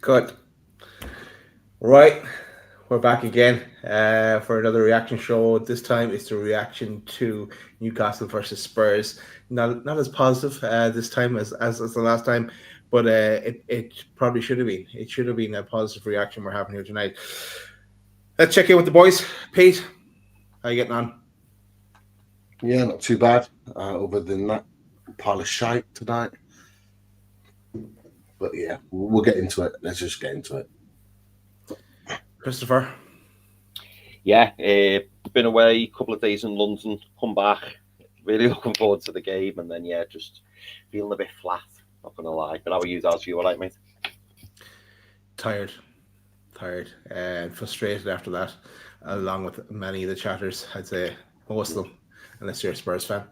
Good. Right. We're back again for another reaction show. This time it's the reaction to Newcastle versus Spurs. Not as positive this time as the last time, but it probably should have been. It should have been a positive reaction we're having here tonight. Let's check in with the boys. Pete, how you getting on? Yeah, not too bad. Other than that pile of shite tonight. But yeah, we'll get into it. Let's just get into it. Christopher? Yeah, been away a couple of days in London, come back, really looking forward to the game, and then yeah, just feeling a bit flat, not gonna lie. But how are you guys? You all right, mate? Tired, and frustrated after that, along with many of the chatters. I'd say most of them, unless you're a Spurs fan.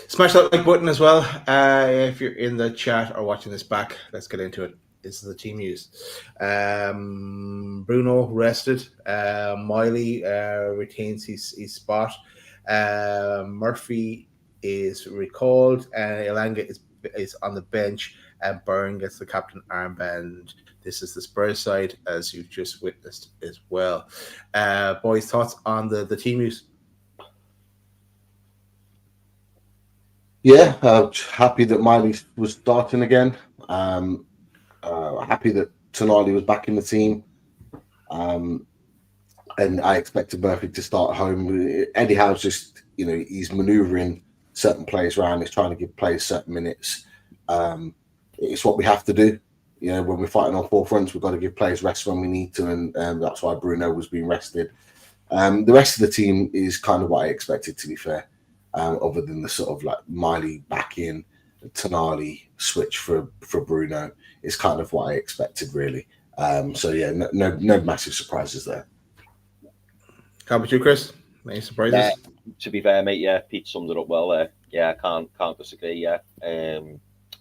Smash that like button as well. If you're in the chat or watching this back, let's get into it. This is the team news. Bruno rested. Miley retains his spot. Murphy is recalled, and Elanga is on the bench. And Byrne gets the captain armband. This is the Spurs side, as you've just witnessed as well. Boys, thoughts on the team news? Yeah, happy that Miley was starting again. Happy that Tonali was back in the team. And I expected Murphy to start at home. Eddie Howe's just, he's manoeuvring certain players around. He's trying to give players certain minutes. It's what we have to do. When we're fighting on four fronts, we've got to give players rest when we need to, and that's why Bruno was being rested. The rest of the team is kind of what I expected, to be fair, other than the sort of like Miley back in, Tonali switch for Bruno is kind of what I expected, really. So yeah, no massive surprises there. How about you, Chris? Any surprises? To be fair, mate, yeah, Pete summed it up well there. Yeah, can't disagree.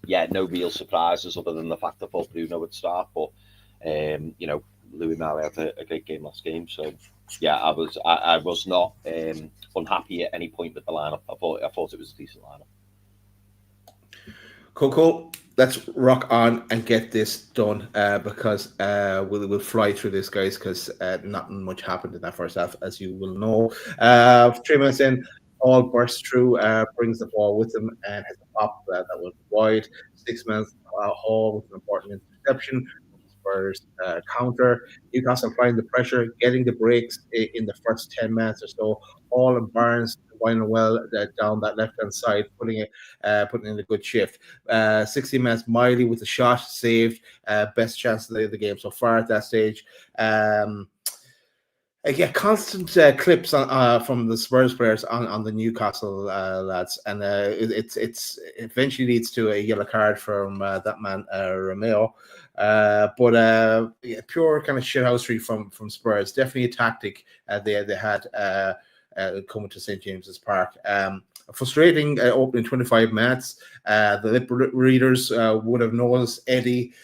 Yeah, no real surprises other than the fact I thought Bruno would start, but Louis Mali had a great game last game, so yeah, I was not unhappy at any point with the lineup. I thought it was a decent lineup. Cool. Let's rock on and get this done because we'll fly through this, guys, because nothing much happened in that first half, as you will know. 3 minutes in, all bursts through, brings the ball with him, and has a pop that was wide. 6 minutes, Hall with an important interception. Spurs counter. Newcastle applying the pressure, getting the breaks in the first 10 minutes or so. Hall and Barnes winding well down that left-hand side, putting in a good shift. 60 minutes, Miley with the shot saved. Best chance of the game so far at that stage. Constant clips from the Spurs players on the Newcastle lads, and it's eventually leads to a yellow card from that man Romero. But pure kind of shithousery from Spurs. Definitely a tactic they had coming to St James's Park. Frustrating opening 25 minutes. The lip readers would have noticed Eddie's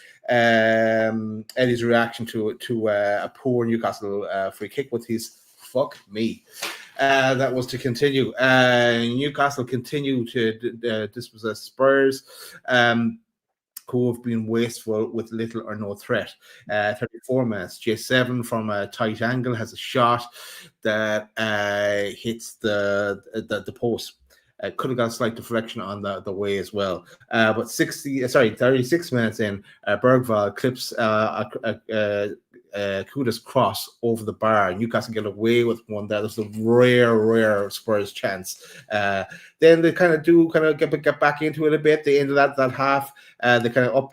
reaction to a poor Newcastle free kick with his "fuck me." That was to continue. Newcastle continue to dispossess Spurs, who have been wasteful with little or no threat. 34 minutes. J7 from a tight angle has a shot that hits the post. Could have got a slight deflection on the way as well. But 36 minutes in, Bergvall clips Kuda's cross over the bar. Newcastle get away with one. That was a rare Spurs chance. Then they kind of get back into it a bit. They ended that half. They kind of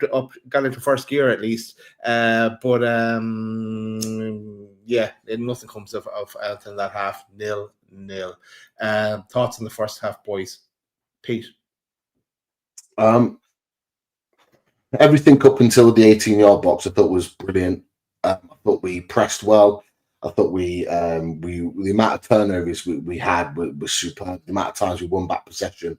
got into first gear at least. But nothing comes of out in that half. 0-0. Thoughts on the first half, boys? Pete? Everything up until the 18-yard box I thought was brilliant. I thought we pressed well. I thought we the amount of turnovers we had was superb. The amount of times we won back possession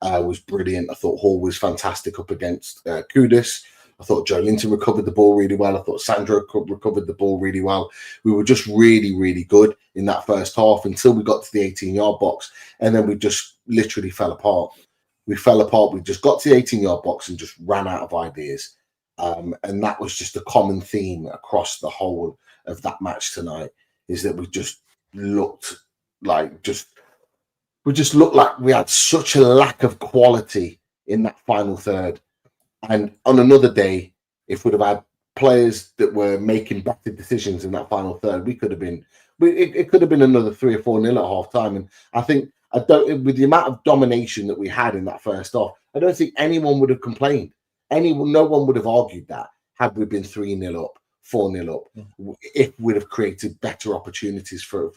was brilliant. I thought Hall was fantastic up against Kudus. I thought Joe Linton recovered the ball really well. I thought Sandro recovered the ball really well. We were just really, really good in that first half until we got to the 18-yard box, and then we just literally fell apart. We fell apart. We just got to the 18-yard box and just ran out of ideas. And that was just a common theme across the whole of that match tonight, is that we just looked like we had such a lack of quality in that final third. And on another day, if we'd have had players that were making better decisions in that final third, it could have been another 3 or 4 nil at half time. And I think with the amount of domination that we had in that first half, I don't think anyone would have complained. No one would have argued that had we been 3-0 up, 4-0 up, if we'd have created better opportunities for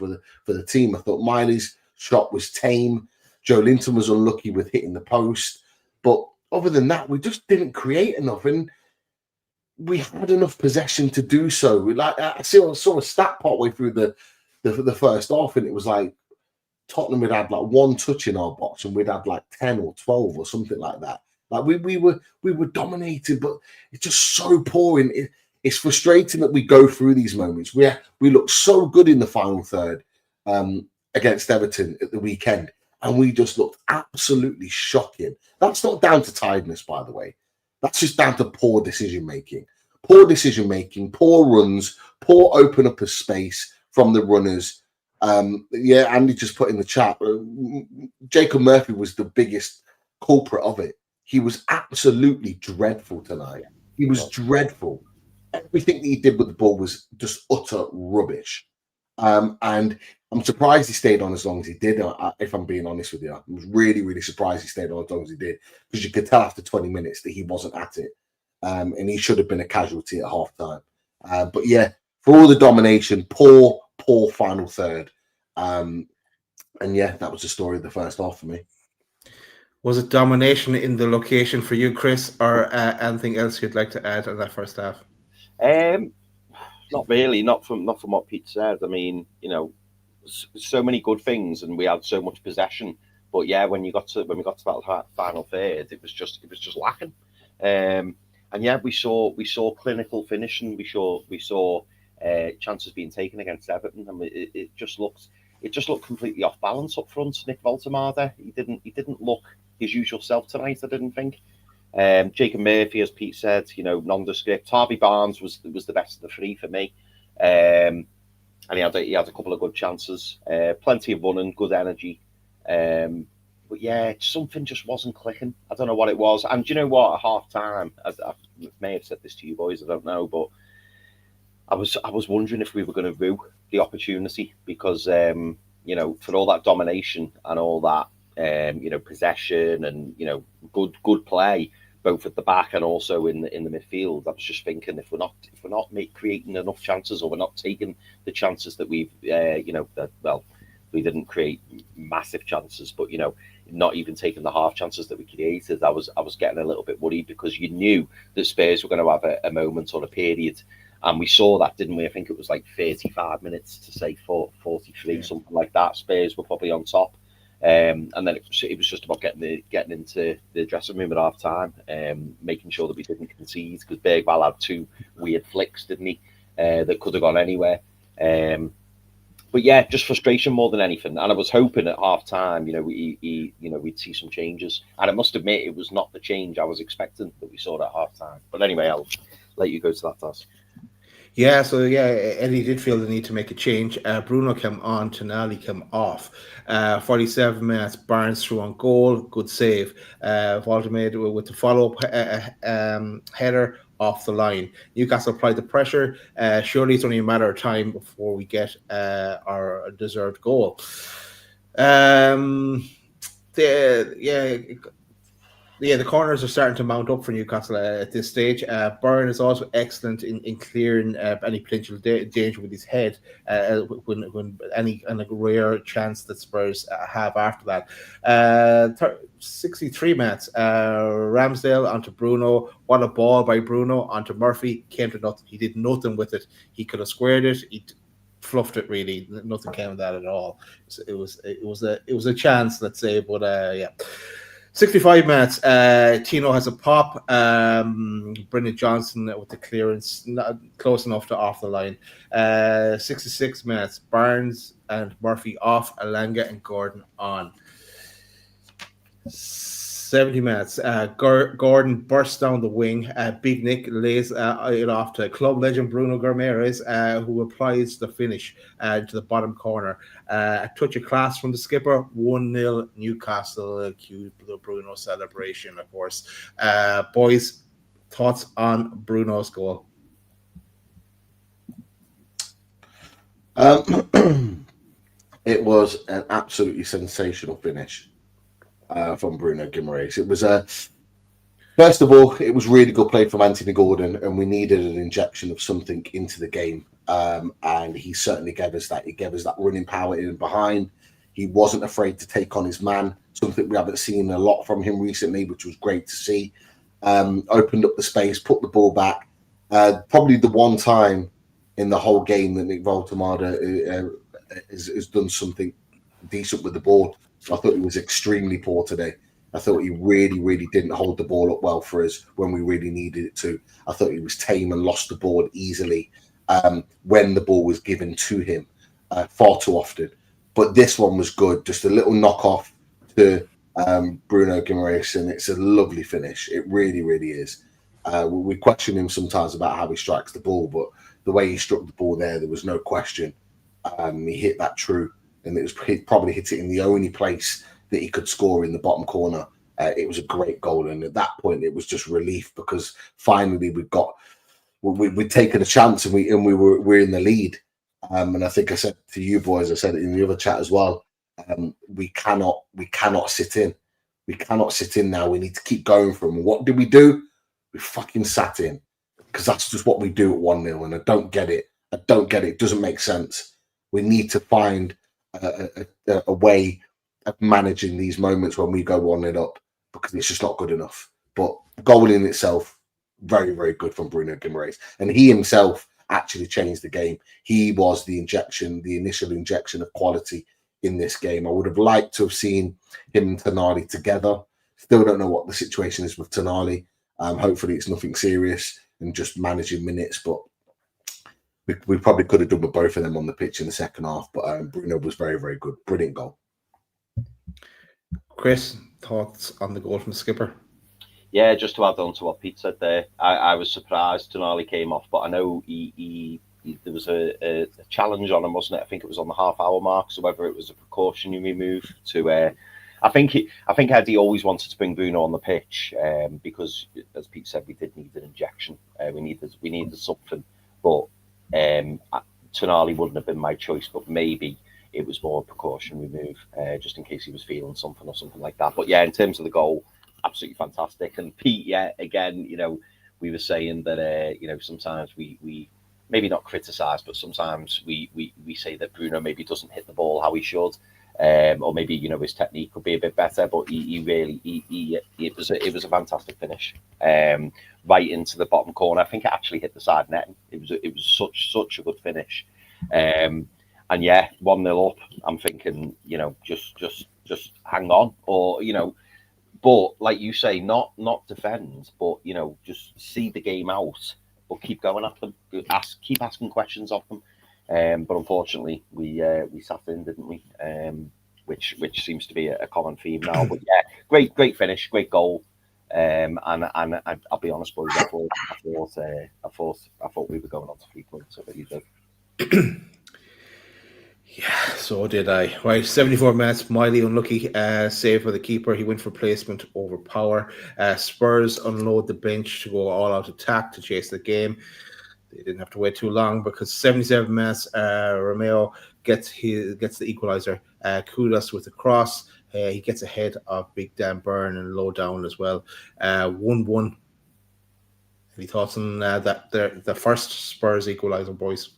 the team. I thought Miley's shot was tame. Joe Linton was unlucky with hitting the post, but other than that, we just didn't create enough, and we had enough possession to do so. Like I saw a stat partway through the first half, and it was like Tottenham had had like 1 touch in our box, and we'd had like 10 or 12 or something like that. Like we were dominated, but it's just so poor. It's frustrating that we go through these moments. We looked so good in the final third against Everton at the weekend, and we just looked absolutely shocking. That's not down to tiredness, by the way. That's just down to poor decision making, poor runs, poor open up of space from the runners. Andy just put in the chat, Jacob Murphy was the biggest culprit of it. He was absolutely dreadful tonight. He was dreadful. Everything that he did with the ball was just utter rubbish. And I'm surprised he stayed on as long as he did, if I'm being honest with you. I was really, really surprised he stayed on as long as he did, because you could tell after 20 minutes that he wasn't at it. And he should have been a casualty at half time. But yeah, for all the domination, poor final third. And yeah, that was the story of the first half for me. Was it domination in the location for you, Chris, or anything else you'd like to add on that first half? Not really, not from what Pete said. I mean, so many good things, and we had so much possession. But yeah, when we got to that final third, it was just lacking. And yeah, we saw clinical finishing. We saw chances being taken against Everton, and it just looked completely off balance up front. Nick Woltemade, he didn't look his usual self tonight, I didn't think. Jacob Murphy, as Pete said, nondescript. Harvey Barnes was the best of the 3 for me, and he had a couple of good chances, plenty of running, good energy, but yeah, something just wasn't clicking. I don't know what it was. And do you know what? At half time, I may have said this to you boys, I don't know, but I was wondering if we were going to rue the opportunity, because for all that domination and all that possession and good play both at the back and also in the midfield, I was just thinking, if we're not creating enough chances, or we're not taking the chances that we've we didn't create massive chances, but not even taking the half chances that we created, I was getting a little bit worried, because you knew that Spurs were going to have a moment or a period. And we saw that, didn't we? I think it was like 35 minutes to say 43, something like that. Spurs were probably on top. And then it was just about getting into the dressing room at half time, making sure that we didn't concede, because Bergwall had 2 weird flicks, didn't he? That could have gone anywhere. But yeah, just frustration more than anything. And I was hoping at half time, we'd see some changes. And I must admit, it was not the change I was expecting that we saw at half time. But anyway, I'll let you go to that, Taz. Yeah, so yeah, Eddie did feel the need to make a change. Bruno came on, Tonali came off. 47 minutes, Barnes threw on goal, good save. Woltemade with the follow-up header off the line. Newcastle applied the pressure. Surely it's only a matter of time before we get our deserved goal. The corners are starting to mount up for Newcastle at this stage. Byrne is also excellent in clearing any potential danger with his head when any rare chance that Spurs have after that. 63 minutes. Ramsdale onto Bruno. What a ball by Bruno onto Murphy. Came to nothing. He did nothing with it. He could have squared it. He fluffed it, really. Nothing came of that at all. It was a chance, let's say, but yeah. 65 minutes. Tino has a pop. Brendan Johnson with the clearance, not close enough to off the line. 66 minutes. Barnes and Murphy off. Alanga and Gordon on. 70 minutes. Gordon bursts down the wing. Big Nick lays it off to club legend Bruno Guimarães, who applies the finish to the bottom corner. A touch of class from the skipper. 1-0 Newcastle. Cue the Bruno celebration, of course. Boys, thoughts on Bruno's goal? It was an absolutely sensational finish from Bruno Guimarães. It was first of all, it was really good play from Anthony Gordon, and we needed an injection of something into the game. And he certainly gave us that. He gave us that running power in and behind. He wasn't afraid to take on his man, something we haven't seen a lot from him recently, which was great to see. Opened up the space, put the ball back. Probably the one time in the whole game that Nick Woltemade has done something decent with the ball. I thought he was extremely poor today. I thought he really, really didn't hold the ball up well for us when we really needed it to. I thought he was tame and lost the ball easily when the ball was given to him far too often. But this one was good. Just a little knock-off to Bruno Guimarães, and it's a lovely finish. It really, really is. We question him sometimes about how he strikes the ball, but the way he struck the ball there was no question. He hit that true, and he probably hit it in the only place that he could score in the bottom corner. It was a great goal, and at that point, it was just relief because finally we'd taken a chance, and we're in the lead. And I think I said to you boys, I said it in the other chat as well. We cannot sit in. We cannot sit in now. We need to keep going for them. What did we do? We fucking sat in because that's just what we do at 1-0, and I don't get it. It doesn't make sense. We need to find a way of managing these moments when we go 1-0 up because it's just not good enough. But goal in itself, very, very good from Bruno Guimarães. And he himself actually changed the game. He was the initial injection of quality in this game. I would have liked to have seen him and Tonali together. Still don't know what the situation is with Tonali. Hopefully it's nothing serious and just managing minutes, but we probably could have done with both of them on the pitch in the second half, but Bruno was very, very good. Brilliant goal. Chris, thoughts on the goal from the skipper? Yeah, just to add on to what Pete said there, I was surprised Tonali came off, but I know he there was a challenge on him, wasn't it? I think it was on the half-hour mark, so whether it was a precautionary move to... I think Eddie always wanted to bring Bruno on the pitch because, as Pete said, we did need an injection. We needed something, but Tonali wouldn't have been my choice, but maybe it was more a precautionary move, just in case he was feeling something or something like that. But yeah, in terms of the goal, absolutely fantastic. And Pete, yeah, again, we were saying that sometimes we maybe not criticise, but sometimes we say that Bruno maybe doesn't hit the ball how he should. Or maybe his technique could be a bit better, but it was a fantastic finish, right into the bottom corner. I think it actually hit the side net. It was such a good finish, and yeah, 1-0 up. I'm thinking just hang on, or but like you say, not defend, but just see the game out, but keep going at them, keep asking questions of them. But unfortunately, we sat in, didn't we? Which seems to be a common theme now. But yeah, great finish, great goal. And I'll be honest, boys, I thought we were going on to 3 points. I really did. Yeah, so did I. Right, 74 minutes, mildly unlucky save for the keeper. He went for placement over power. Spurs unload the bench to go all out attack to chase the game. They didn't have to wait too long because 77 minutes, Romero gets the equaliser. Kudos with the cross. He gets ahead of Big Dan Byrne and low down as well. 1-1. Any thoughts on that? The first Spurs equaliser, boys?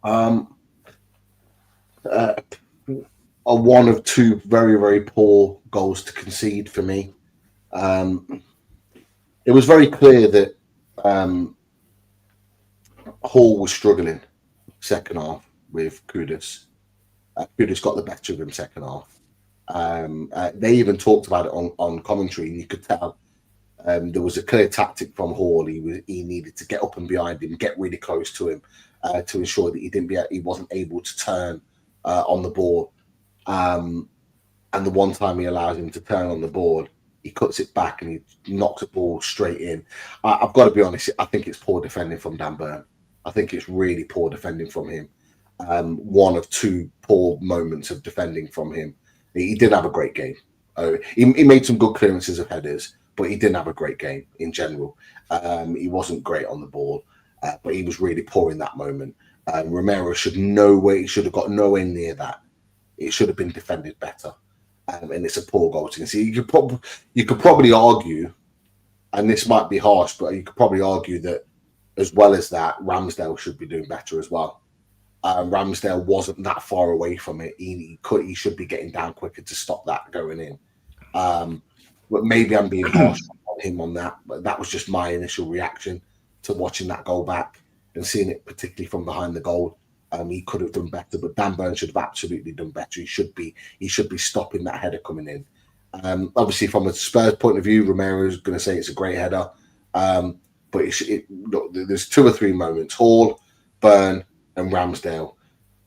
A one of two very, very poor goals to concede for me. It was very clear that Hall was struggling second half with Kudus. Kudus got the better of him second half. They even talked about it on commentary, and you could tell there was a clear tactic from Hall. He needed to get up and behind him, get really close to him to ensure that he wasn't able to turn on the ball. and the one time he allows him to turn on the board, he cuts it back and he knocks the ball straight in. I've got to be honest, I think it's poor defending from Dan Burn. I think it's really poor defending from him. One of two poor moments of defending from him. He didn't have a great game. He made some good clearances of headers, but he didn't have a great game in general. He wasn't great on the ball, but he was really poor in that moment. Romero should have got nowhere near that. It should have been defended better. And it's a poor goal to concede. You could probably argue, and this might be harsh, but you could probably argue that as well as that, Ramsdale should be doing better as well. Ramsdale wasn't that far away from it. He should be getting down quicker to stop that going in. But maybe I'm being harsh on him on that. But that was just my initial reaction to watching that goal back and seeing it, particularly from behind the goal. He could have done better, but Dan Burn should have absolutely done better. He should be stopping that header coming in. Obviously, from a Spurs point of view, Romero is going to say it's a great header. But look, there's two or three moments: Hall, Burn, and Ramsdale.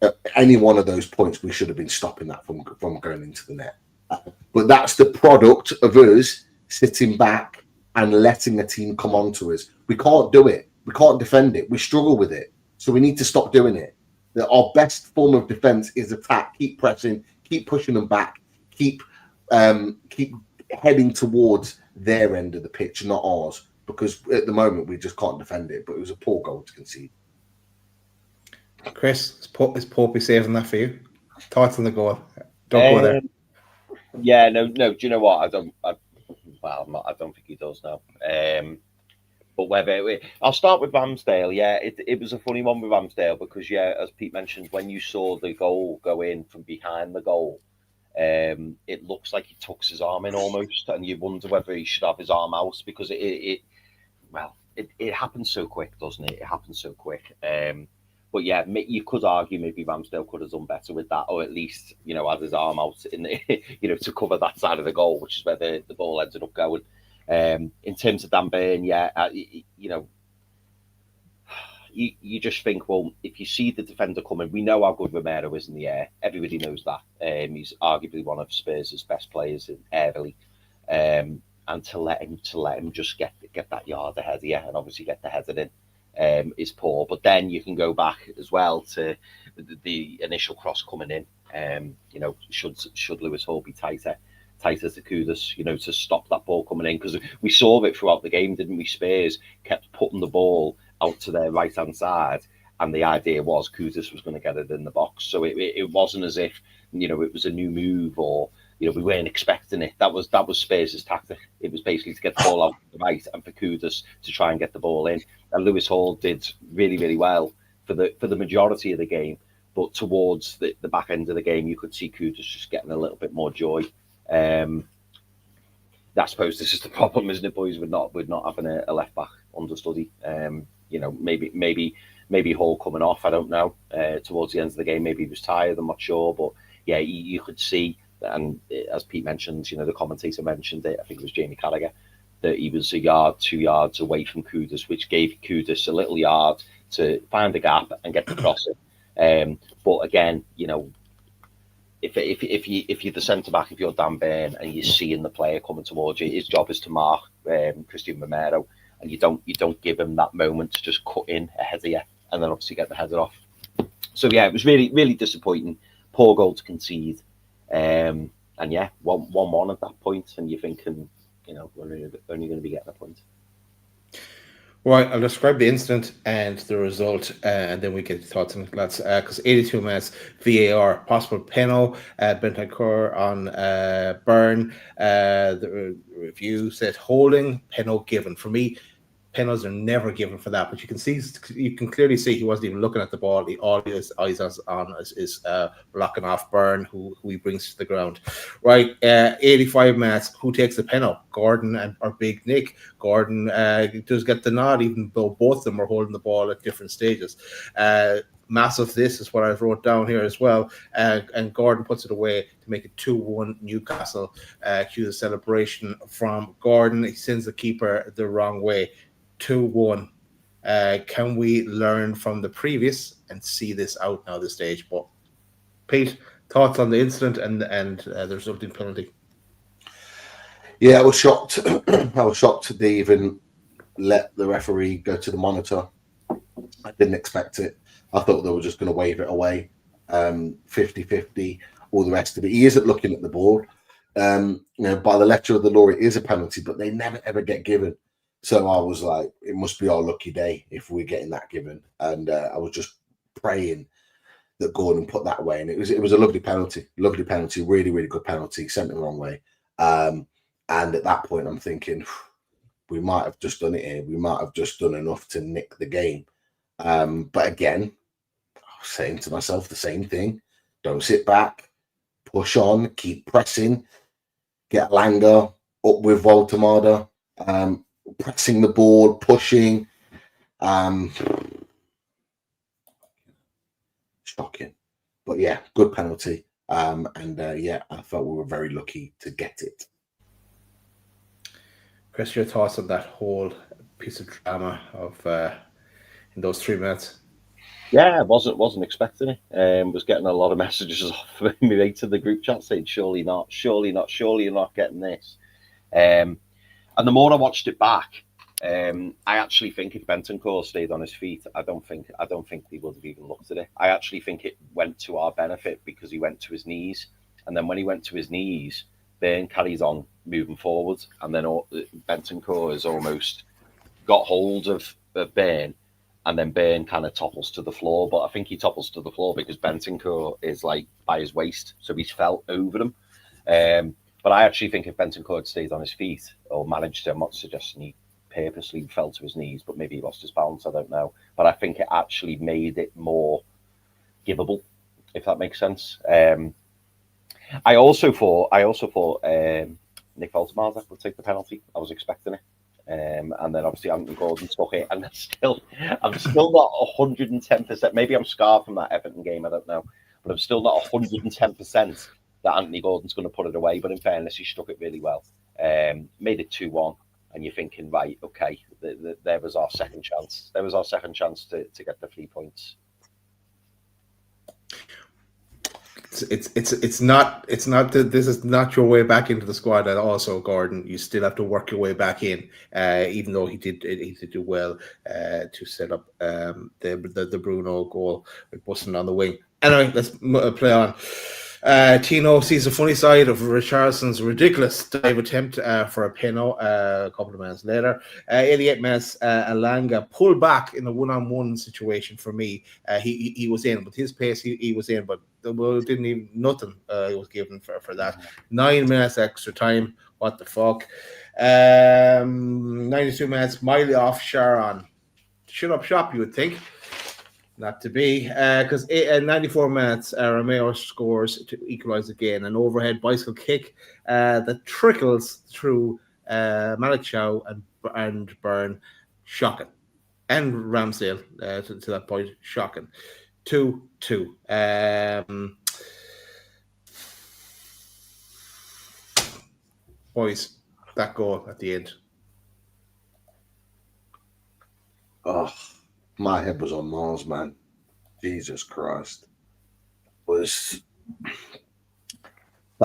At any one of those points, we should have been stopping that from going into the net. But that's the product of us sitting back and letting a team come on to us. We can't do it. We can't defend it. We struggle with it. So we need to stop doing it. Our best form of defense is attack. Keep pressing. Keep pushing them back. Keep heading towards their end of the pitch, not ours. Because at the moment, we just can't defend it. But it was a poor goal to concede. Chris, is Popey saving that for you? Thoughts on the goal? Don't go there. Yeah, no. Do you know what? I don't think he does now. But whether I'll start with Ramsdale. Yeah, it was a funny one with Ramsdale because as Pete mentioned, when you saw the goal go in from behind the goal, it looks like he tucks his arm in almost, and you wonder whether he should have his arm out because it happens so quick, doesn't it? It happens so quick. But yeah, you could argue maybe Ramsdale could have done better with that, or at least had his arm out in the to cover that side of the goal, which is where the ball ended up going. In terms of Dan Burn, you just think, well, if you see the defender coming, we know how good Romero is in the air. Everybody knows that. He's arguably one of Spurs' best players aerially. And to let him just get that yard ahead of you and obviously get the header in is poor. But then you can go back as well to the initial cross coming in. Should Lewis Hall be tighter to Kudus, to stop that ball coming in? Because we saw it throughout the game, didn't we? Spurs kept putting the ball out to their right-hand side, and the idea was Kudus was going to get it in the box. So it wasn't as if, it was a new move or, we weren't expecting it. That was Spurs' tactic. It was basically to get the ball out to the right and for Kudus to try and get the ball in. And Lewis Hall did really, really well for the majority of the game. But towards the back end of the game, you could see Kudus just getting a little bit more joy. I suppose this is the problem, isn't it, boys? We're not having a left back understudy. Maybe Hall coming off. I don't know. Towards the end of the game, maybe he was tired. I'm not sure, but yeah, you could see. And as Pete mentioned, the commentator mentioned it. I think it was Jamie Carragher, that he was 2 yards away from Kudus, which gave Kudus a little yard to find a gap and get the cross in. But again, if you're the centre back, if you're Dan Burn and you're seeing the player coming towards you, his job is to mark Cristian Romero, and you don't give him that moment to just cut in ahead of you and then obviously get the header off. So yeah, it was really, really disappointing. Poor goal to concede. And yeah, 1-1 at that point, and you're thinking, we're only going to be getting a point. Right, I'll describe the incident and the result, and then we get thoughts on it, lads. Because 82 minutes, VAR, possible penalty, Bentancur on Burn. The review said holding, penalty given. For me, penalties are never given for that, but you can clearly see he wasn't even looking at the ball. All his eyes on is blocking off Burn, who he brings to the ground. Right, 85 minutes. Who takes the penalty? Gordon or Big Nick? Gordon does get the nod, even though both of them are holding the ball at different stages. Massive. This is what I've wrote down here as well. And Gordon puts it away to make it 2-1 Newcastle. Cue the celebration from Gordon. He sends the keeper the wrong way. 2-1. Can we learn from the previous and see this out now this stage? But Pete, Thoughts on the incident and the resulting penalty? Yeah, I was shocked. I was shocked they even let the referee go to the monitor. I didn't expect it. I thought they were just going to wave it away, 50-50, all the rest of it. He isn't looking at the board. By the letter of the law, it is a penalty, but they never, ever get given. So I was like, it must be our lucky day if we're getting that given. And I was just praying that Gordon put that away. And it was a lovely penalty, really, really good penalty, sent it the wrong way. And at that point, I'm thinking, we might have just done it here. We might have just done enough to nick the game. But again, I was saying to myself the same thing. Don't sit back, push on, keep pressing, get Langer up with Woltemade, pressing the board, pushing. Shocking. But yeah, good penalty. I felt we were very lucky to get it. Chris, your thoughts on that whole piece of drama of in those 3 minutes? Yeah, I wasn't expecting it. Was getting a lot of messages off me mate in the group chat saying, surely not, surely you're not getting this. And the more I watched it back, I actually think if Bentancur stayed on his feet, I don't think he would have even looked at it. I actually think it went to our benefit because he went to his knees, and then when he went to his knees, Burn carries on moving forward, and then Bentancur has almost got hold of Burn, and then Burn kind of topples to the floor. But I think he topples to the floor because Bentancur is like by his waist, so he's fell over him. But I actually think if Bentancur had stayed on his feet or managed to, I'm not suggesting he purposely fell to his knees, but maybe he lost his balance, I don't know. But I think it actually made it more givable, if that makes sense. I also thought Nick Woltemade would take the penalty. I was expecting it. And then obviously Anthony Gordon took it, and I'm still not 110%. Maybe I'm scarred from that Everton game, I don't know, but I'm still not 110% that Anthony Gordon's going to put it away. But in fairness, he struck it really well. Made it 2-1, and you're thinking, right, okay, there was our second chance. There was our second chance to get the 3 points. It's not that this is not your way back into the squad at all. So Gordon, you still have to work your way back in, even though he did do well to set up the Bruno goal with Buston on the wing. Anyway, let's play on. Tino sees the funny side of Richardson's ridiculous dive attempt for a penalty a couple of minutes later. 88 minutes, Alanga pulled back in a one-on-one situation for me. He was in. With his pace, he was in, but didn't even nothing he was given for that. 9 minutes extra time. What the fuck? 92 minutes, Miley off Sharon. Shut up shop, you would think. Not to be, because 94 minutes, Romero scores to equalise again. An overhead bicycle kick that trickles through Malik Chow and Byrne. Shocking. And Ramsdale to that point. Shocking. 2-2. Boys, that goal at the end. Oh, my head was on Mars, man. Jesus Christ. That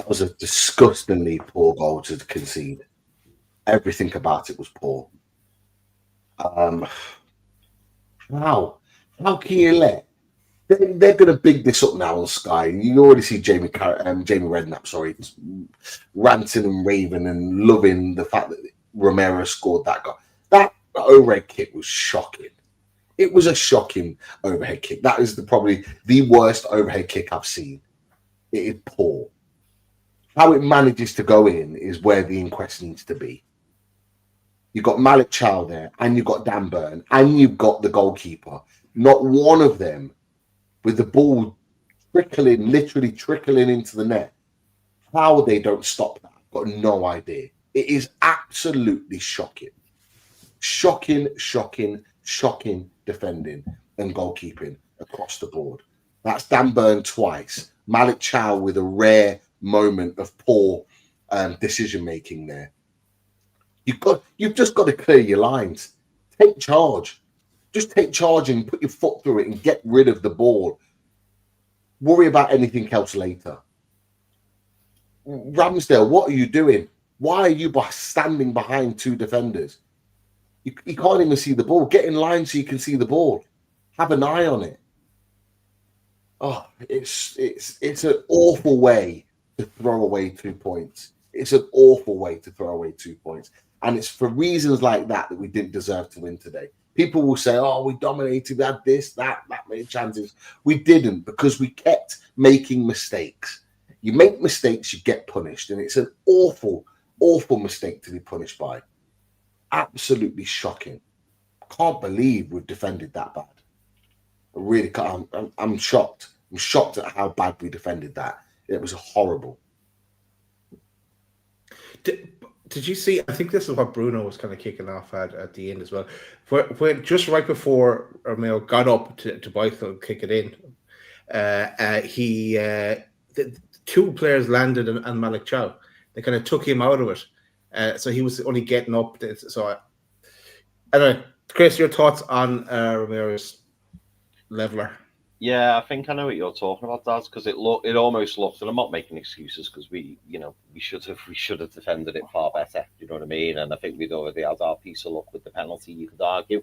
was a disgustingly poor goal to concede. Everything about it was poor. How can you let? They're going to big this up now on Sky. You already see Jamie Redknapp, ranting and raving and loving the fact that Romero scored that goal. That overhead kick was shocking. It was a shocking overhead kick. That is probably the worst overhead kick I've seen. It is poor. How it manages to go in is where the inquest needs to be. You've got Malik Chow there, and you've got Dan Burn, and you've got the goalkeeper. Not one of them with the ball literally trickling into the net. How they don't stop that, I've got no idea. It is absolutely shocking. Shocking defending and goalkeeping across the board. That's Dan Burn twice. Malik Chow with a rare moment of poor decision making there. You've just got to clear your lines. Take charge. Just take charge and put your foot through it and get rid of the ball. Worry about anything else later. Ramsdale, what are you doing? Why are you standing behind two defenders? You can't even see the ball. Get in line so you can see the ball. Have an eye on it. Oh, it's an awful way to throw away 2 points. It's an awful way to throw away 2 points. And it's for reasons like that we didn't deserve to win today. People will say, oh, we dominated, we had this, that many chances. We didn't, because we kept making mistakes. You make mistakes, you get punished. And it's an awful, awful mistake to be punished by. Absolutely shocking. Can't believe we've defended that bad. I really can't. I'm shocked. I'm shocked at how bad we defended that. It was horrible. Did you see? I think this is what Bruno was kind of kicking off at the end as well. When just right before Romero got up to kick it in, the two players landed and Malik Chow. They kind of took him out of it, so he was only getting up. So I don't know, Chris, your thoughts on Romero's leveler? Yeah, I think I know what you're talking about, Daz, because it almost looked, and I'm not making excuses, because we should have defended it far better. You know what I mean? And I think we'd already had our piece of luck with the penalty, you could argue.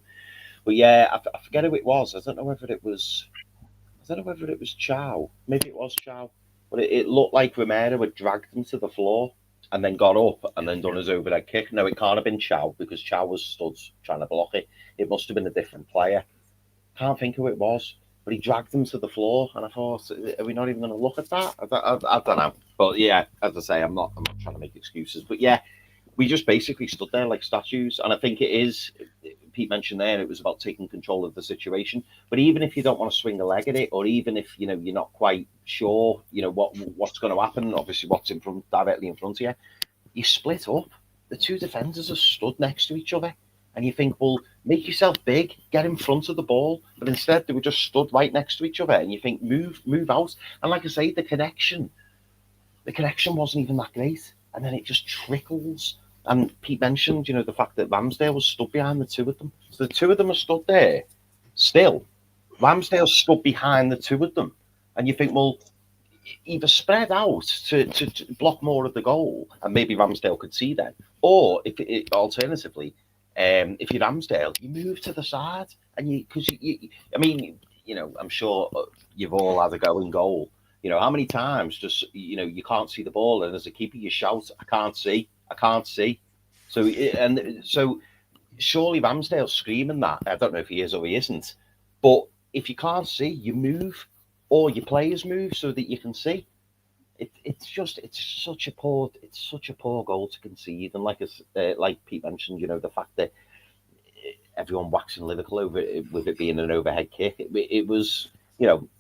But yeah, I forget who it was. I don't know whether it was Chow. Maybe it was Chow. But it looked like Romero had dragged him to the floor and then got up and then done his overhead kick. No, it can't have been Chow, because Chow was stood trying to block it. It must have been a different player. Can't think who it was. But he dragged him to the floor, and I thought, are we not even going to look at that? I don't know. But yeah, as I say, I'm not trying to make excuses. But yeah, we just basically stood there like statues. And I think it is, Pete mentioned there, it was about taking control of the situation. But even if you don't want to swing a leg at it, or even if you're not quite sure, what's going to happen, obviously what's directly in front of you, you split up. The two defenders are stood next to each other. And you think, well, make yourself big, get in front of the ball. But instead, they were just stood right next to each other. And you think, move out. And like I say, the connection wasn't even that great. And then it just trickles. And Pete mentioned, the fact that Ramsdale was stood behind the two of them. So the two of them are stood there still. Ramsdale stood behind the two of them. And you think, well, either spread out to block more of the goal, and maybe Ramsdale could see that. Or alternatively, if you're Ramsdale, you move to the side, and I'm sure you've all had a go in goal. How many times just you can't see the ball, and as a keeper you shout, I can't see. So surely Ramsdale's screaming that. I don't know if he is or he isn't, but if you can't see, you move, or your players move so that you can see. It's such a poor goal to concede, and like Pete mentioned, the fact that everyone waxing lyrical over it, with it being an overhead kick, it was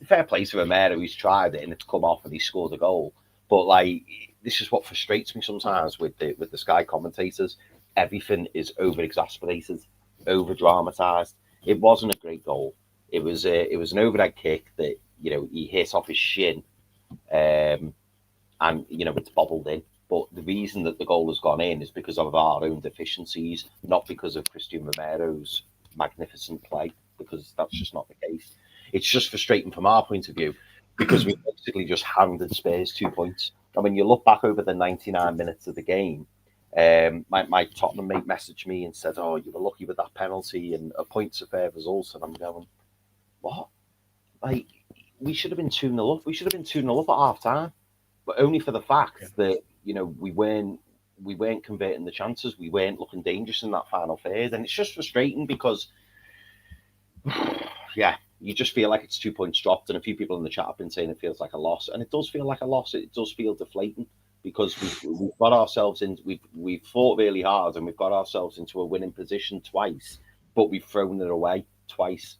fair play to Romero, he's tried it and it's come off and he scored a goal. But this is what frustrates me sometimes with the Sky commentators. Everything is over exasperated, over dramatized. It wasn't a great goal. It was an overhead kick that he hit off his shin. And it's bobbled in. But the reason that the goal has gone in is because of our own deficiencies, not because of Cristian Romero's magnificent play, because that's just not the case. It's just frustrating from our point of view, because we basically just handed Spurs 2 points. And when you look back over the 99 minutes of the game, my Tottenham mate messaged me and said, oh, you were lucky with that penalty and a point's a fair result. And I'm going, what? We should have been 2-0 up. We should have been 2-0 up at half time. But only for the fact that we weren't converting the chances, we weren't looking dangerous in that final third, and it's just frustrating because, you just feel like it's 2 points dropped, and a few people in the chat have been saying it feels like a loss, and it does feel like a loss. It does feel deflating because we've got ourselves in, we've fought really hard, and we've got ourselves into a winning position twice, but we've thrown it away twice,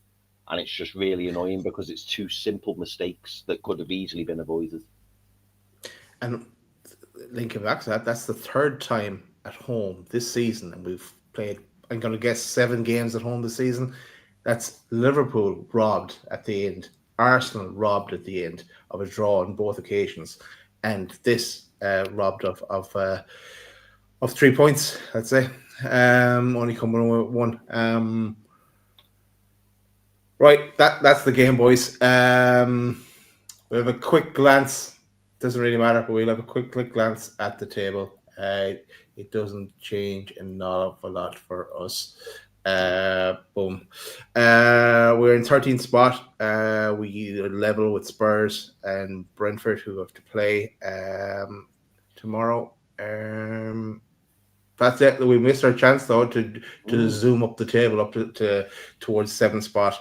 and it's just really annoying because it's two simple mistakes that could have easily been avoided. And linking back to that, that's the third time at home this season, and we've played, I'm going to guess, 7 games at home this season. That's Liverpool robbed at the end, Arsenal robbed at the end of a draw on both occasions, and this robbed of 3 points, I'd say. Only coming with one. Right, that's the game, boys. We have a quick glance. Doesn't really matter, but we'll have a quick glance at the table. It doesn't change an awful lot for us. Boom. We're in 13th spot. We level with Spurs and Brentford, who have to play tomorrow. That's it. We missed our chance though to zoom up the table up to towards 7th spot.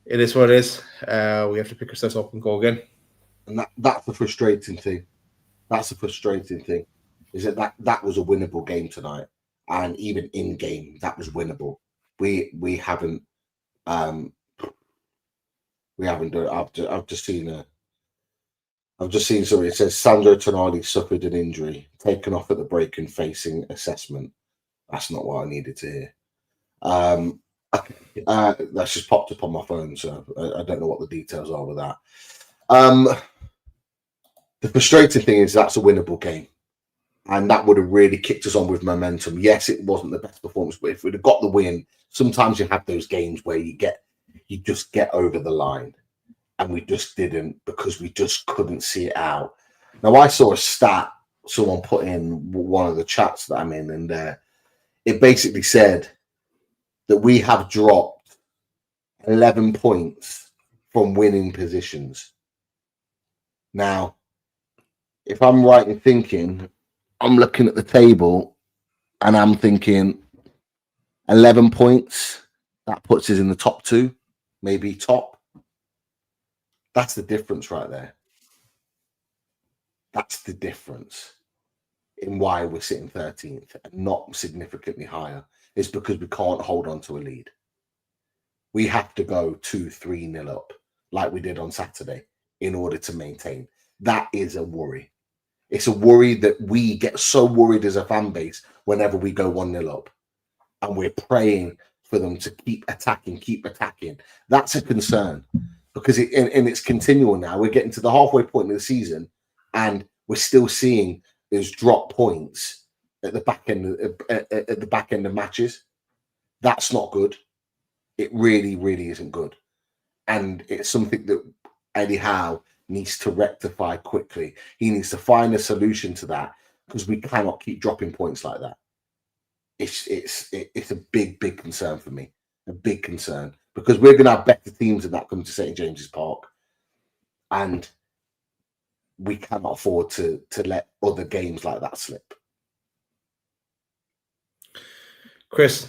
It is what it is. We have to pick ourselves up and go again. And that's the frustrating thing. That's the frustrating thing. Is that was a winnable game tonight, and even in game that was winnable. We haven't done it. I've just seen something. It says Sandro Tonali suffered an injury, taken off at the break and facing assessment. That's not what I needed to hear. That's just popped up on my phone, so I don't know what the details are with that. The frustrating thing is that's a winnable game, and that would have really kicked us on with momentum. Yes, it wasn't the best performance, but if we'd have got the win, sometimes you have those games where you just get over the line, and we just didn't, because we just couldn't see it out. Now, I saw a stat someone put in one of the chats that I'm in, and it basically said that we have dropped 11 points from winning positions. Now, if I'm right in thinking, I'm looking at the table and I'm thinking 11 points, that puts us in the top 2, maybe top. That's the difference right there. That's the difference in why we're sitting 13th and not significantly higher. It's because we can't hold on to a lead. We have to go 2-3-0 up like we did on Saturday in order to maintain. That is a worry. It's a worry that we get so worried as a fan base whenever we go 1-0 up, and we're praying for them to keep attacking. That's a concern, because it's continual now. We're getting to the halfway point of the season, and we're still seeing those drop points at the back end of matches. That's not good. It really, really isn't good, and it's something that Eddie Howe needs to rectify quickly. He needs to find a solution to that, because we cannot keep dropping points like that. It's a big concern for me, a big concern, because we're going to have better teams than that coming to St James's Park, and we cannot afford to let other games like that slip. Chris,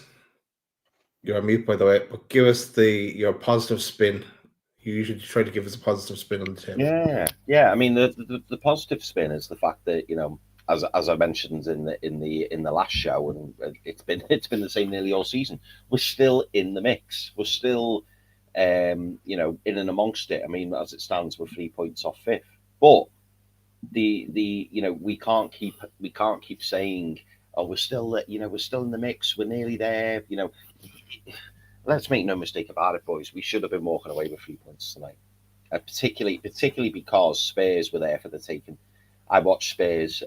you're on mute, by the way, but give us your positive spin. You usually try to give us a positive spin on the table. Yeah. I mean, the positive spin is the fact that, as I mentioned in the last show, and it's been the same nearly all season. We're still in the mix. We're still, in and amongst it. I mean, as it stands, we're 3 points off 5th. But we can't keep saying, oh, we're still in the mix. We're nearly there. Let's make no mistake about it, boys. We should have been walking away with 3 points tonight, particularly because Spurs were there for the taking. I watched Spurs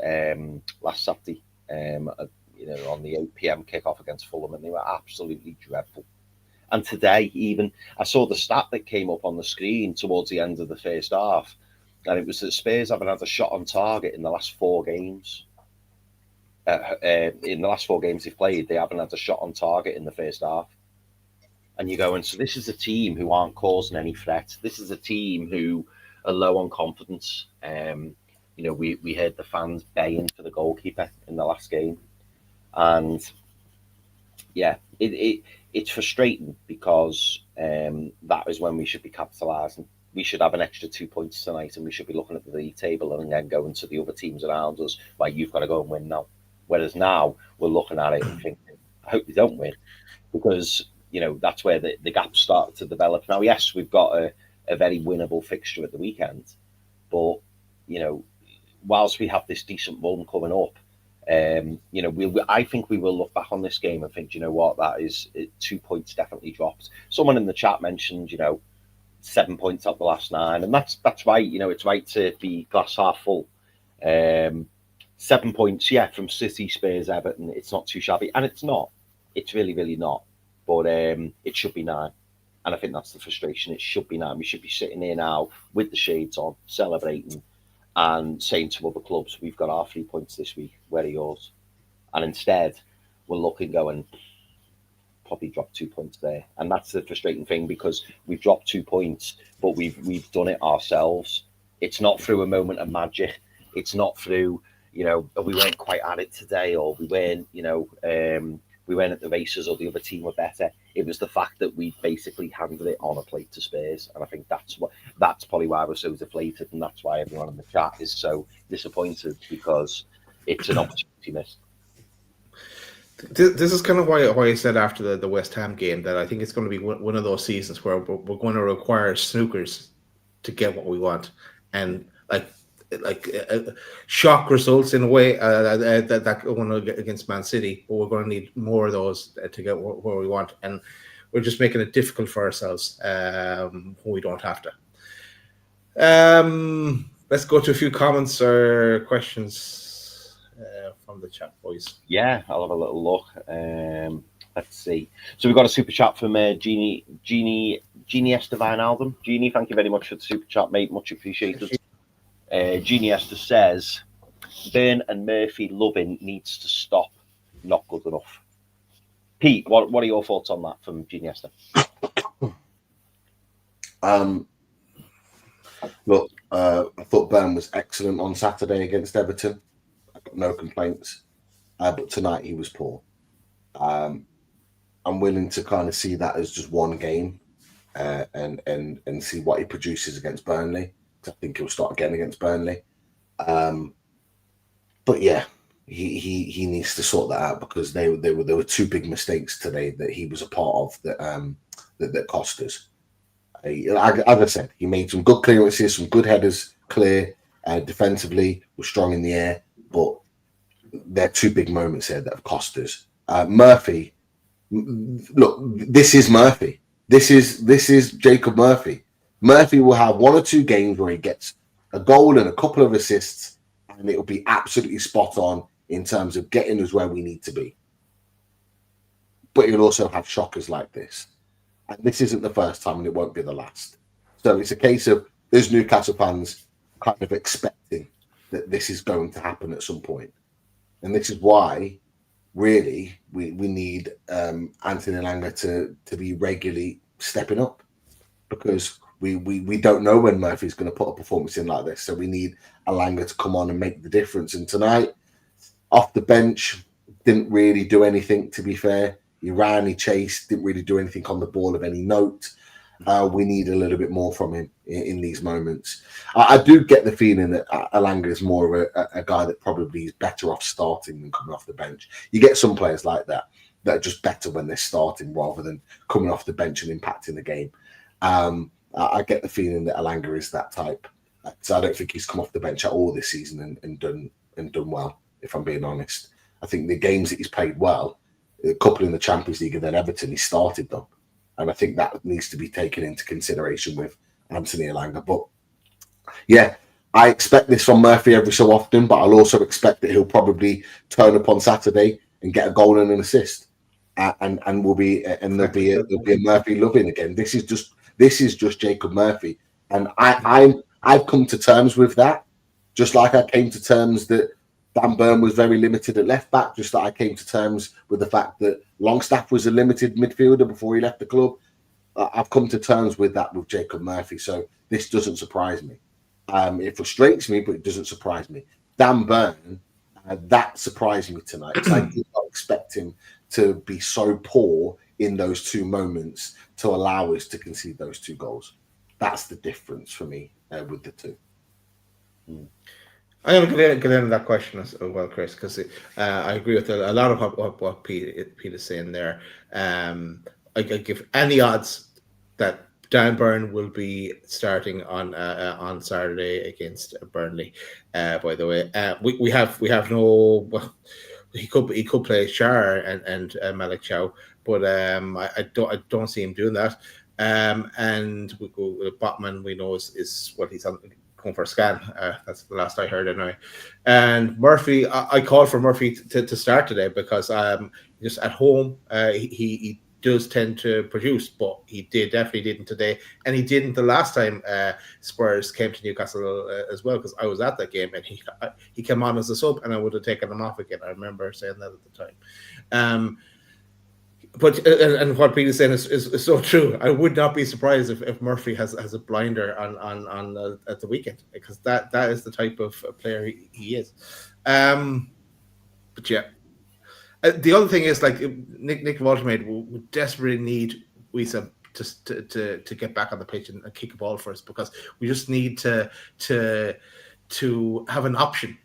last Saturday, on the 8 p.m. kickoff against Fulham, and they were absolutely dreadful. And today, even I saw the stat that came up on the screen towards the end of the first half, and it was that Spurs haven't had a shot on target in the last 4 games. In the last 4 games they've played, they haven't had a shot on target in the first half. And you're going, so this is a team who aren't causing any threat. This is a team who are low on confidence. We heard the fans baying for the goalkeeper in the last game. And yeah, it's frustrating, because that is when we should be capitalising. We should have an extra 2 points tonight, and we should be looking at the league table and then going to the other teams around us, like, you've got to go and win now. Whereas now we're looking at it and thinking, I hope we don't win, because that's where the gaps start to develop. Now, yes, we've got a very winnable fixture at the weekend, but whilst we have this decent run coming up, I think we will look back on this game and think, you know what, that is 2 points definitely dropped. Someone in the chat mentioned, 7 points out the last 9, and that's right. It's right to be glass half full. 7 points, from City, Spurs, Everton. It's not too shabby, and it's not. It's really, really not. But it should be 9. And I think that's the frustration. It should be now. We should be sitting here now with the shades on, celebrating and saying to other clubs, we've got our 3 points this week, where are yours? And instead, we're looking, going, probably dropped 2 points there. And that's the frustrating thing, because we've dropped 2 points, but we've done it ourselves. It's not through a moment of magic. It's not through, we weren't quite at it today, or we weren't, we weren't at the races, or the other team were better. It was the fact that we basically handed it on a plate to Spurs. And I think that's probably why we're so deflated, and that's why everyone in the chat is so disappointed, because it's an opportunity missed. This is kind of why I said after the West Ham game that I think it's going to be one of those seasons where we're going to require snookers to get what we want, and shock results in a way that going against Man City, but we're going to need more of those to get where we want, and we're just making it difficult for ourselves when we don't have to. Let's go to a few comments or questions from the chat, boys. Yeah, I'll have a little look. Let's see. So we've got a super chat from Jeannie Estevine Album. Jeannie, thank you very much for the super chat, mate. Much appreciated. Jeannie Esther says, Burn and Murphy loving needs to stop. Not good enough. Pete, what are your thoughts on that from Jeannie Esther? Look, I thought Burn was excellent on Saturday against Everton. I got no complaints. But tonight he was poor. I'm willing to kind of see that as just one game and see what he produces against Burnley. I think he'll start again against Burnley. But yeah, he needs to sort that out, because there were two big mistakes today that he was a part of that cost us. As I said, he made some good clearances, some good headers clear, defensively, was strong in the air, but there are two big moments here that have cost us. Murphy, look, this is Murphy. This is Jacob Murphy. Murphy will have one or two games where he gets a goal and a couple of assists, and it'll be absolutely spot on in terms of getting us where we need to be. But he'll also have shockers like this. And this isn't the first time, and it won't be the last. So it's a case of there's Newcastle fans kind of expecting that this is going to happen at some point. And this is why, really, we need Anthony Elanga to be regularly stepping up, because we don't know when Murphy's going to put a performance in like this. So we need Elanga to come on and make the difference. And tonight, off the bench, didn't really do anything, to be fair. He ran, he chased, didn't really do anything on the ball of any note. We need a little bit more from him in these moments. I do get the feeling that Elanga is more of a guy that probably is better off starting than coming off the bench. You get some players like that are just better when they're starting rather than coming off the bench and impacting the game. I get the feeling that Elanga is that type. So I don't think he's come off the bench at all this season and done well, if I'm being honest. I think the games that he's played well, a couple in the Champions League and then Everton, he started them. And I think that needs to be taken into consideration with Anthony Elanga. But yeah, I expect this from Murphy every so often, but I'll also expect that he'll probably turn up on Saturday and get a goal and an assist. And there'll be a Murphy loving again. This is just Jacob Murphy. And I've come to terms with that, just like I came to terms that Dan Burn was very limited at left back, just like I came to terms with the fact that Longstaff was a limited midfielder before he left the club. I've come to terms with that with Jacob Murphy, so this doesn't surprise me. It frustrates me, but it doesn't surprise me. Dan Burn, that surprised me tonight. I did not expect him to be so poor in those two moments to allow us to concede those two goals. That's the difference for me with the two. I'm going to get into that question as well, Chris, because I agree with a lot of what Pete is saying there. I give any odds that Dan Burn will be starting on Saturday against Burnley. By the way, we have no. Well, he could play Shar and Malik Chow, but I don't see him doing that. And we go Botman. We know is what he's on. Going for a scan. That's the last I heard anyway. And Murphy, I called for Murphy to start today because just at home he does tend to produce, but he definitely didn't today, and he didn't the last time Spurs came to Newcastle as well, because I was at that game and he came on as a sub, and I would have taken him off again. I remember saying that at the time. But and what Pete is saying is so true. I would not be surprised if Murphy has a blinder on at the weekend, because that is the type of player he is. But yeah, the other thing is, like, Nick Woltemade would desperately need Wissa to get back on the pitch and kick a ball for us, because we just need to have an option.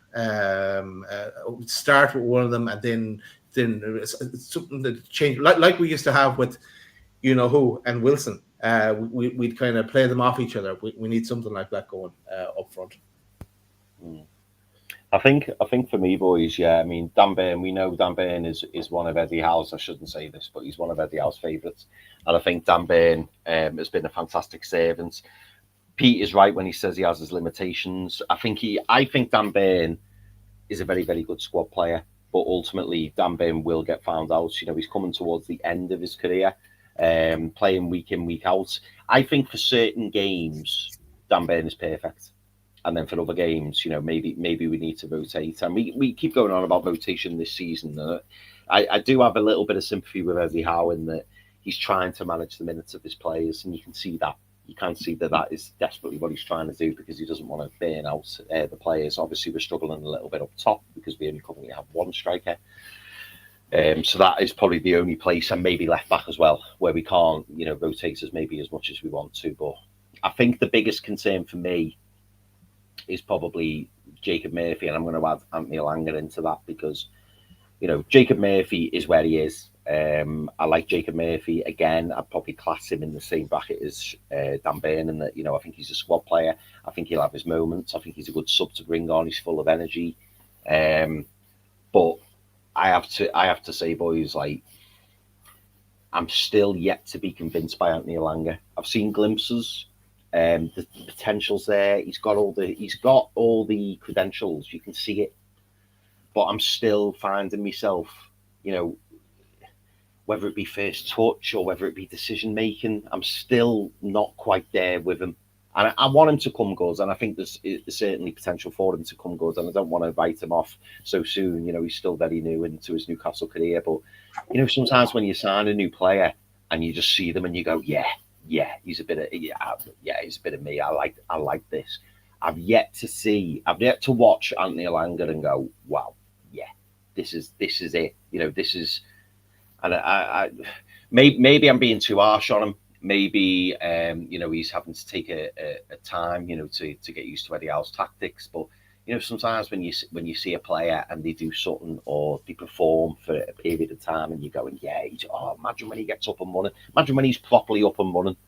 Start with one of them, and then it's something that change, like we used to have with who and Wilson. We'd kind of play them off each other. We need something like that going up front. I think for me, boys, yeah. I mean, Dan Burn, we know Dan Burn is one of Eddie Howe's. I shouldn't say this, but he's one of Eddie Howe's favourites, and I think Dan Burn has been a fantastic servant. Pete is right when he says he has his limitations. I think Dan Burn is a very, very good squad player, but ultimately Dan Burn will get found out. He's coming towards the end of his career, playing week in, week out. I think for certain games, Dan Burn is perfect. And then for other games, maybe we need to rotate. And we keep going on about rotation this season. I do have a little bit of sympathy with Eddie Howe in that he's trying to manage the minutes of his players, and you can see that. You can see that is desperately what he's trying to do, because he doesn't want to burn out the players. Obviously, we're struggling a little bit up top because we only currently have one striker. So that is probably the only place, and maybe left back as well, where we can't, rotate as much as we want to. But I think the biggest concern for me is probably Jacob Murphy, and I'm going to add Anthony Elanga into that, because Jacob Murphy is where he is. I like Jacob Murphy. Again, I'd probably class him in the same bracket as Dan Burn, and that I think he's a squad player. I think he'll have his moments. I think he's a good sub to bring on. He's full of energy. But I have to say, boys, like, I'm still yet to be convinced by Anthony Elanga. I've seen glimpses. The potential's there. He's got all the credentials. You can see it. But I'm still finding myself, whether it be first touch or whether it be decision making, I'm still not quite there with him. And I want him to come good, and I think there's certainly potential for him to come good, and I don't want to write him off so soon. He's still very new into his Newcastle career. But, sometimes when you sign a new player and you just see them and you go, yeah, he's a bit of me. I like this. I've yet to watch Anthony Elanga and go, wow, yeah, this is it. This is. And I maybe I'm being too harsh on him. Maybe he's having to take a time to get used to Eddie Howe's tactics. But sometimes when you see a player and they do something or they perform for a period of time, and you're going, imagine when he gets up and running. Imagine when he's properly up and running.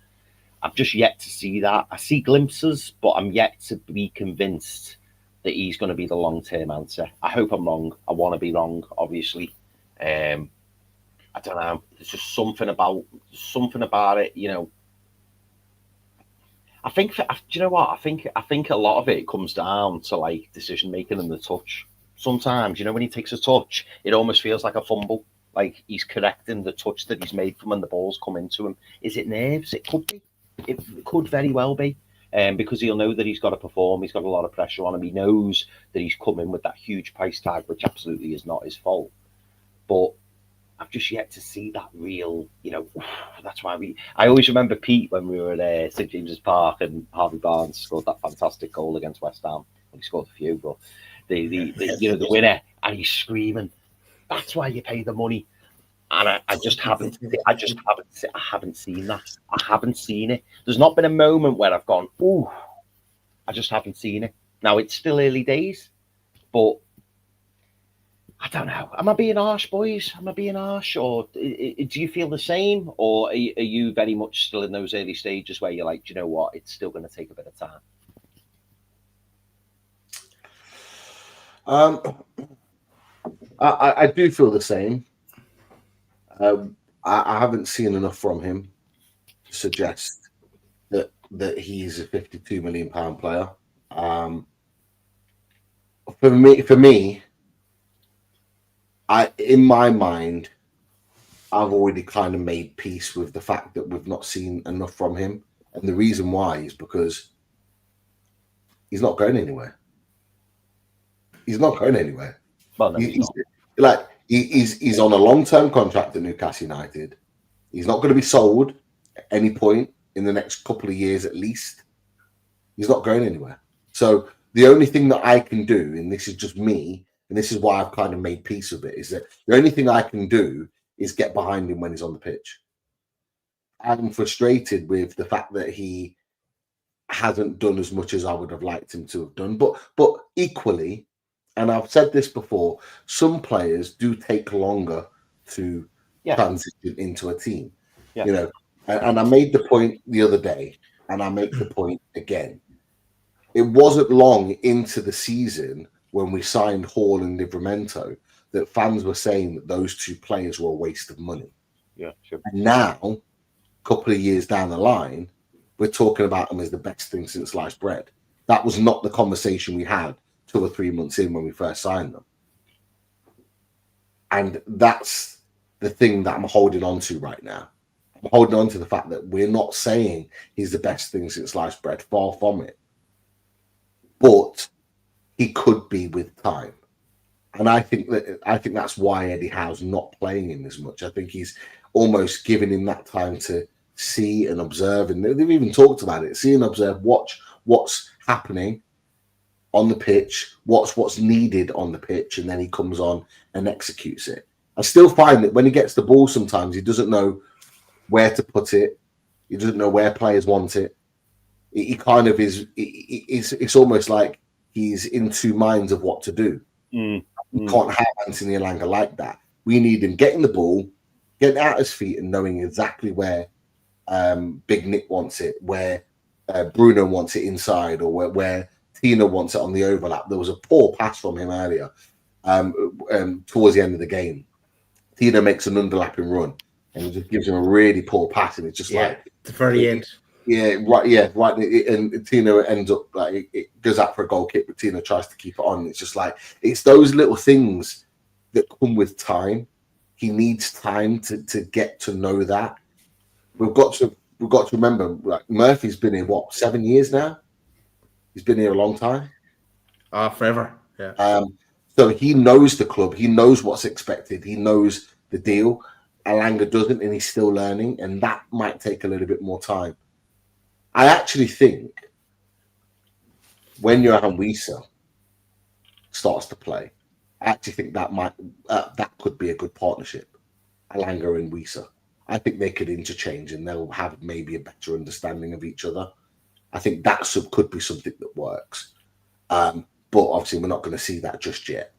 I've just yet to see that. I see glimpses, but I'm yet to be convinced that he's going to be the long-term answer. I hope I'm wrong. I want to be wrong, obviously. I don't know. There's just something about it. I think. Do you know what? I think a lot of it comes down to, like, decision making and the touch. Sometimes, when he takes a touch, it almost feels like a fumble. Like he's correcting the touch that he's made from when the balls come into him. Is it nerves? It could be. It could very well be. Because he'll know that he's got to perform. He's got a lot of pressure on him. He knows that he's come in with that huge price tag, which absolutely is not his fault. But I've just yet to see that real, that's why I always remember Pete when we were at St James's Park and Harvey Barnes scored that fantastic goal against West Ham. He scored a few, but the winner, and he's screaming. That's why you pay the money. And I haven't seen that. I haven't seen it. There's not been a moment where I've gone, ooh, I just haven't seen it. Now it's still early days, but I don't know. Am I being harsh, boys? Am I being harsh? Or do you feel the same? Or are you very much still in those early stages where you're like, do you know what? It's still going to take a bit of time. I do feel the same. I haven't seen enough from him to suggest that he's a £52 million player. For me, in my mind, I've already kind of made peace with the fact that we've not seen enough from him. And the reason why is because he's not going anywhere. He's not going anywhere. Well, no, he's not. Like he's on a long-term contract at Newcastle United. He's not going to be sold at any point in the next couple of years at least. He's not going anywhere. So the only thing that I can do, and this is just me, and this is why I've kind of made peace with it, is that the only thing I can do is get behind him when he's on the pitch. I'm frustrated with the fact that he hasn't done as much as I would have liked him to have done. But equally, and I've said this before, some players do take longer to transition into a team. You know, and I made the point the other day, and I make the point again. It wasn't long into the season when we signed Hall and Livramento that fans were saying that those two players were a waste of money. Yeah, sure. And now, a couple of years down the line, we're talking about them as the best thing since sliced bread. That was not the conversation we had 2 or 3 months in when we first signed them. And that's the thing that I'm holding on to right now. I'm holding on to the fact that we're not saying he's the best thing since sliced bread, far from it. But he could be with time. And I think that's why Eddie Howe's not playing him as much. I think he's almost giving him that time to see and observe. And they've even talked about it. See and observe, watch what's happening on the pitch, what's needed on the pitch, and then he comes on and executes it. I still find that when he gets the ball, sometimes he doesn't know where to put it. He doesn't know where players want it. He kind of is. It's almost like he's in two minds of what to do. You can't have Anthony Elanga like that. We need him getting the ball, getting out his feet, and knowing exactly where Big Nick wants it, where Bruno wants it inside, or where Tino wants it on the overlap. There was a poor pass from him earlier towards the end of the game. Tino makes an underlapping run, and he just gives him a really poor pass, and it's just like the very end. Right. And Tino ends up like it goes out for a goal kick, but Tino tries to keep it on. It's just like it's those little things that come with time. He needs time to get to know that. We've got to remember, like Murphy's been here 7 years now. He's been here a long time. Forever. Yeah. So he knows the club. He knows what's expected. He knows the deal. Elanga doesn't, and he's still learning, and that might take a little bit more time. I actually think when Johan Wieser starts to play, I actually think that could be a good partnership, Elanga and Wieser. I think they could interchange, and they'll have maybe a better understanding of each other. I think that could be something that works, but obviously we're not going to see that just yet.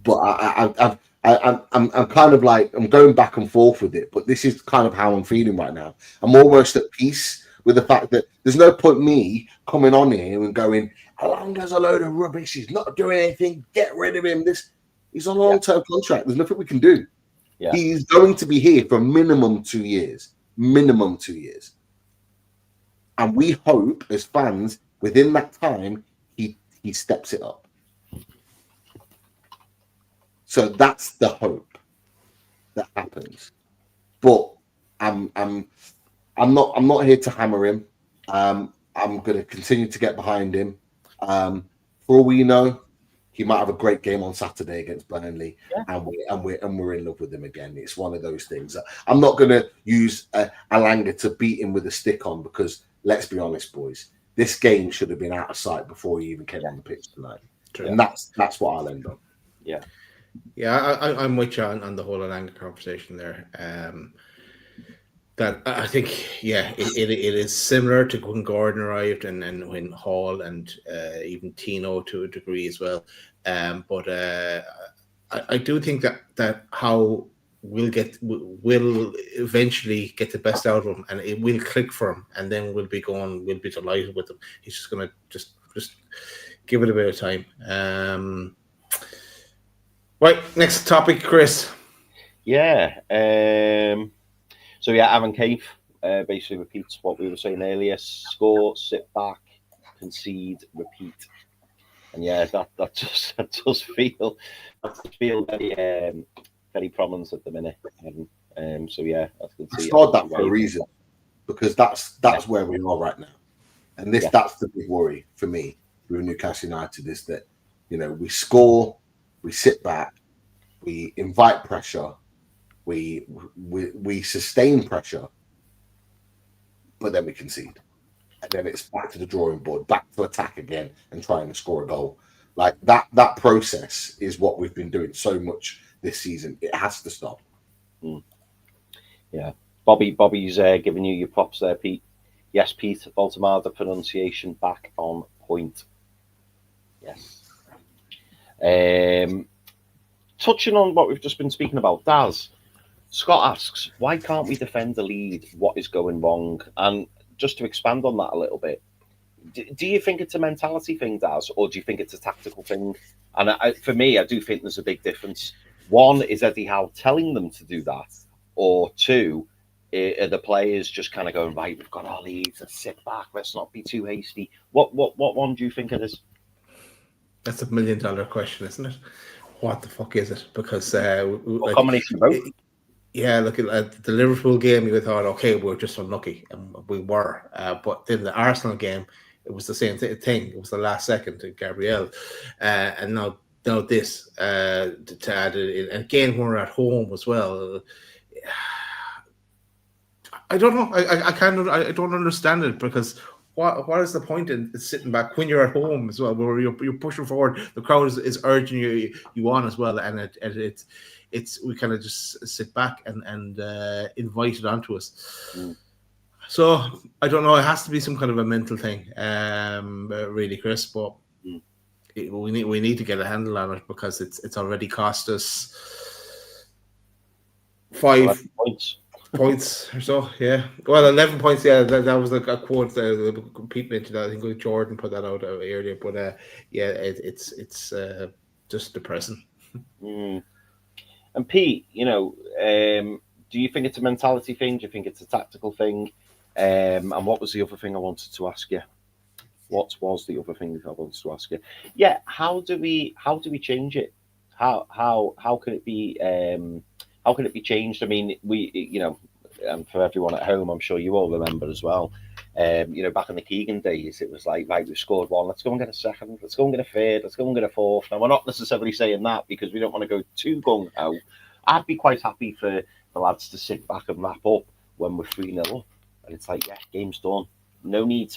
But I'm kind of like I'm going back and forth with it. But this is kind of how I'm feeling right now. I'm almost at peace with the fact that there's no point me coming on here and going, Elanga's a load of rubbish. He's not doing anything. Get rid of him. He's on a long-term contract. There's nothing we can do. Yeah. He's going to be here for minimum 2 years. Minimum 2 years. And we hope as fans within that time he steps it up. So that's the hope that happens. But I'm not here to hammer him. I'm going to continue to get behind him. For all we know, he might have a great game on Saturday against Burnley, and we're in love with him again. It's one of those things. I'm not going to use Elanga to beat him with a stick on because let's be honest, boys, this game should have been out of sight before he even came on the pitch tonight. True. And that's what I'll end on. Yeah, I'm with you on the whole Elanga conversation there. That I think, it is similar to when Gordon arrived and when Hall and even Tino to a degree as well. But I do think that how we'll eventually get the best out of him, and it will click for him, and then we'll be delighted with him. He's just gonna just give it a bit of time. Right, next topic, Chris. So Aaron Cave basically repeats what we were saying earlier: score, sit back, concede, repeat. And that does feel very very prominent at the minute. So yeah, I can see. I started that for a reason, because that's where we are right now, and that's the big worry for me with Newcastle United, is that, you know, we score, we sit back, we invite pressure, we sustain pressure, but then we concede, and then it's back to the drawing board, back to attack again and trying to score a goal. Like that process is what we've been doing so much this season. It has to stop. Yeah, Bobby's giving you your props there, Pete. Yes, Pete, Woltemade, the pronunciation back on point. Yes. Touching on what we've just been speaking about, Daz, Scott asks, why can't we defend the lead? What is going wrong? And just to expand on that a little bit, do you think it's a mentality thing, Daz, or do you think it's a tactical thing? And for me, I do think there's a big difference. One, is Eddie Howe telling them to do that? Or two, are the players just kind of going, right, we've got our leads, let's sit back, let's not be too hasty? What one do you think it is? That's $1 million question, isn't it? What the fuck is it? Because combination of both. Yeah, look at the Liverpool game, you thought, okay, we're just unlucky, and we were. But then the Arsenal game, it was the same thing. It was the last second to Gabriel, and now this to add it in. And again, when we're at home as well. I don't know. I don't understand it, because what is the point in sitting back when you're at home as well, where you're pushing forward, the crowd is urging you on as well, and it's we kind of just sit back and invite it onto us. So I don't know. It has to be some kind of a mental thing, really, Chris. But we need to get a handle on it, because it's already cost us 5 points or so. Yeah, well, 11 points. Yeah, that was a quote Pete mentioned. I think Jordan put that out earlier. But yeah, it's just depressing. And Pete, you know, do you think it's a mentality thing? Do you think it's a tactical thing? And what was the other thing I wanted to ask you? What was the other thing I wanted to ask you? Yeah, how do we change it? How can it be? How can it be changed? I mean, you know, and for everyone at home, I'm sure you all remember as well. You know, back in the Keegan days, it was like, right, we've scored one, let's go and get a second, let's go and get a third, let's go and get a fourth. Now, we're not necessarily saying that because we don't want to go too gung-ho. I'd be quite happy for the lads to sit back and wrap up when we're 3-0 up. And it's like, yeah, game's done. No need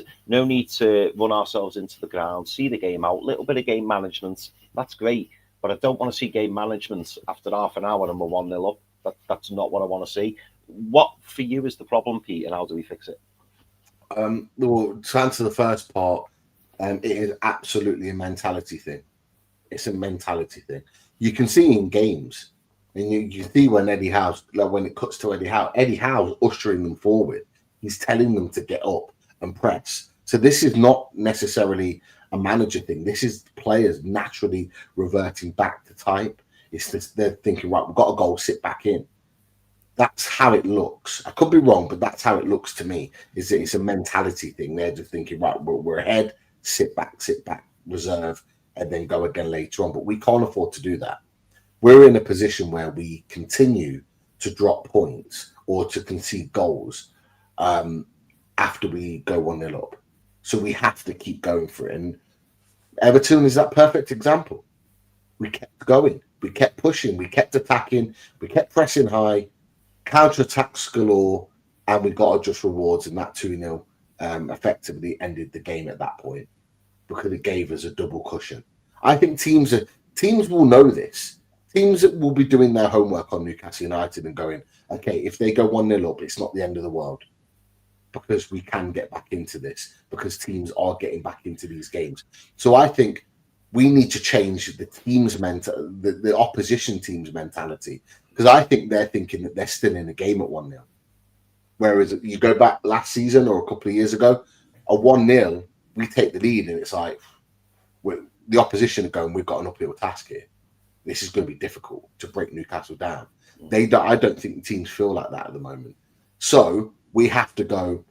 to run ourselves into the ground, see the game out, little bit of game management. That's great. But I don't want to see game management after half an hour and we're 1-0 up. That's not what I want to see. What for you is the problem, Pete, and how do we fix it? Well, to answer the first part, it is absolutely a mentality thing. It's a mentality thing. You can see in games, and you see when Eddie Howe's, like when it cuts to Eddie Howe's ushering them forward. He's telling them to get up and press. So this is not necessarily a manager thing. This is players naturally reverting back to type. It's just they're thinking, right, we've got a goal, sit back in. That's how it looks. I could be wrong, but that's how it looks to me. Is that it's a mentality thing. They're just thinking, right, we're ahead, sit back, reserve, and then go again later on. But we can't afford to do that. We're in a position where we continue to drop points or to concede goals after we go 1-0 up. So we have to keep going for it. And Everton is that perfect example. We kept going. We kept pushing. We kept attacking. We kept pressing high. Counter-attacks galore. And we got our just rewards. And that 2-0 effectively ended the game at that point, because it gave us a double cushion. I think teams will know this. Teams that will be doing their homework on Newcastle United and going, okay, if they go 1-0 up, it's not the end of the world. Because we can get back into this, because teams are getting back into these games. So I think we need to change the team's the opposition team's mentality, because I think they're thinking that they're still in a game at 1-0. Whereas you go back last season or a couple of years ago, a 1-0, we take the lead and it's like the opposition are going, we've got an uphill task here. This is going to be difficult to break Newcastle down. I don't think the teams feel like that at the moment. So we have to go,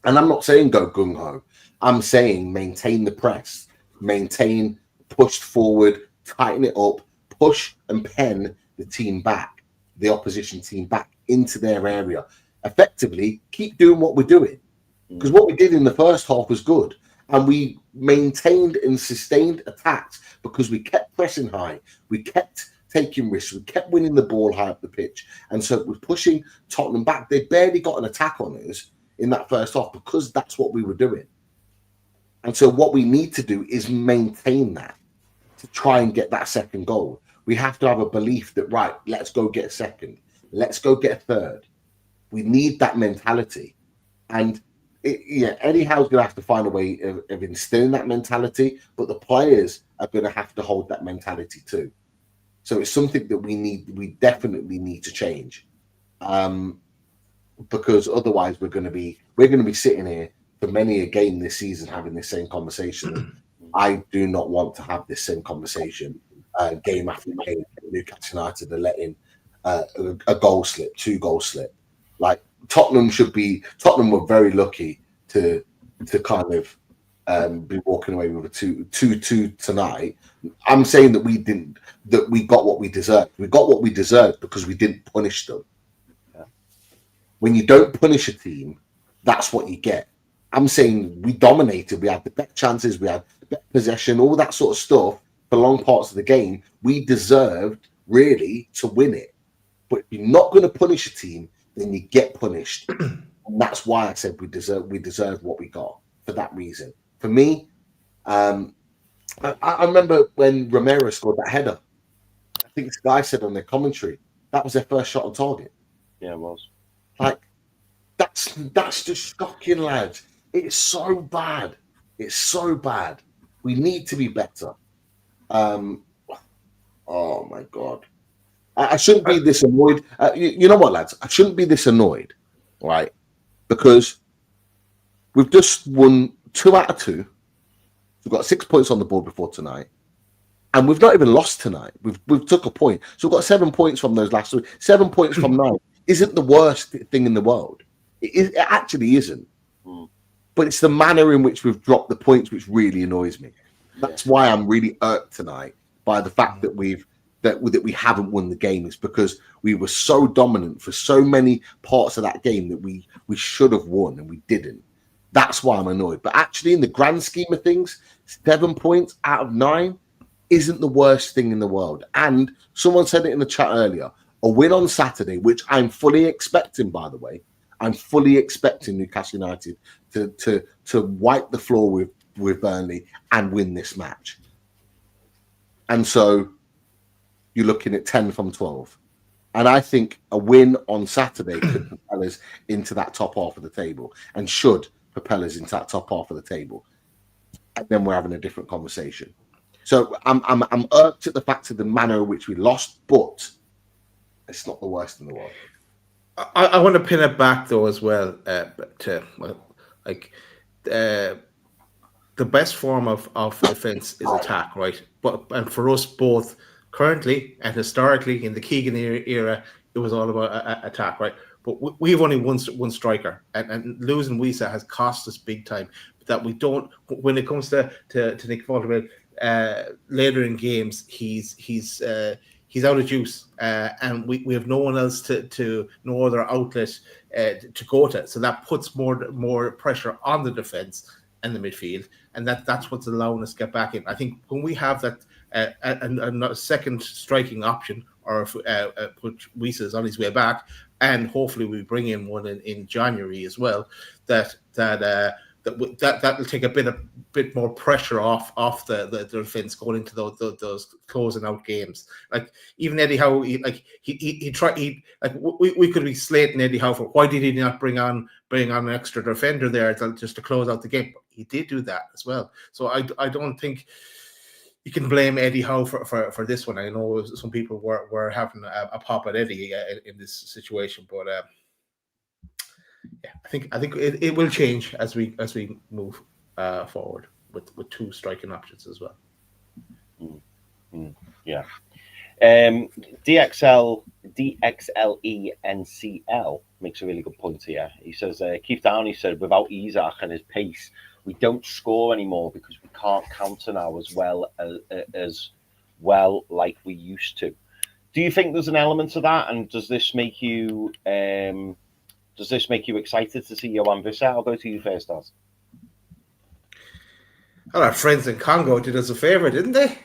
and I'm not saying go gung-ho. I'm saying maintain the press, maintain, push forward, tighten it up, push and pen the team back, the opposition team back into their area. Effectively, keep doing what we're doing. Because what we did in the first half was good. And we maintained and sustained attacks because we kept pressing high. We kept taking risks. We kept winning the ball high up the pitch. And so we're pushing Tottenham back. They barely got an attack on us in that first half because that's what we were doing. And so what we need to do is maintain that to try and get that second goal. We have to have a belief that, right, let's go get a second. Let's go get a third. We need that mentality. And Eddie Howe's going to have to find a way of instilling that mentality, but the players are going to have to hold that mentality too. So it's something that we definitely need to change, because otherwise we're going to be sitting here for many a game this season having this same conversation. I do not want to have this same conversation game after game. Newcastle United are letting a goal slip, 2 goal slip. Like Tottenham were very lucky to kind of be walking away with a 2-2 tonight. I'm saying that we got what we deserved. We got what we deserved because we didn't punish them. Yeah. When you don't punish a team, that's what you get. I'm saying we dominated. We had the better chances. We had better possession, all that sort of stuff for long parts of the game. We deserved really to win it. But if you're not going to punish a team, then you get punished. And that's why I said we deserve what we got for that reason. For me, I remember when Romero scored that header. I think this guy said on their commentary that was their first shot on target. Yeah, it was. Like that's just shocking, lads. It's so bad. It's so bad. We need to be better. Oh my God. I shouldn't be this annoyed. You know what, lads? I shouldn't be this annoyed, right? Because we've just won 2 out of 2. We've got 6 points on the board before tonight. And we've not even lost tonight. We've took a point. So we've got 7 points from those last 3. 7 points from 9 isn't the worst thing in the world. It actually isn't. But it's the manner in which we've dropped the points which really annoys me. That's why I'm really irked tonight by the fact that we haven't won the game, is because we were so dominant for so many parts of that game that we should have won and we didn't. That's why I'm annoyed. But actually, in the grand scheme of things, 7 points out of 9 isn't the worst thing in the world. And someone said it in the chat earlier, a win on Saturday, which I'm fully expecting, by the way. I'm fully expecting Newcastle United to wipe the floor with Burnley and win this match. And so you're looking at 10 from 12. And I think a win on Saturday could propel us into that top half of the table, and should propel us into that top half of the table. And then we're having a different conversation. So I'm irked at the fact of the manner in which we lost, but it's not the worst in the world. I want to pin it back though as well to the best form of defense is attack, right? And for us both, currently and historically in the Keegan era, it was all about attack, right? But we've only one striker, and losing Wisa has cost us big time. That we don't, when it comes to Nick Woltemade, later in games, he's out of juice, and we have no one else to no other outlet to go to. So that puts more pressure on the defense and the midfield, and that's what's allowing us to get back in. I think when we have that a second striking option, or put Wies's on his way back, and hopefully we bring in one in January as well, that'll take a bit more pressure off the defense going into those closing out games. Like even Eddie Howe, he tried. We could be slating Eddie Howe for why did he not bring on an extra defender there just to close out the game. But he did do that as well. So I don't think you can blame Eddie Howe for this one. I know some people were having a pop at Eddie in this situation, but. Yeah, I think it will change as we move forward with 2 striking options as well. Yeah. DXLENCL makes a really good point here. He says, Keith Downey said, without Isaac and his pace, we don't score anymore because we can't counter now as well like we used to. Do you think there's an element to that? And does this make you excited to see Johan Vissel? I'll go to you first, Az. Well, our friends in Congo did us a favor, didn't they?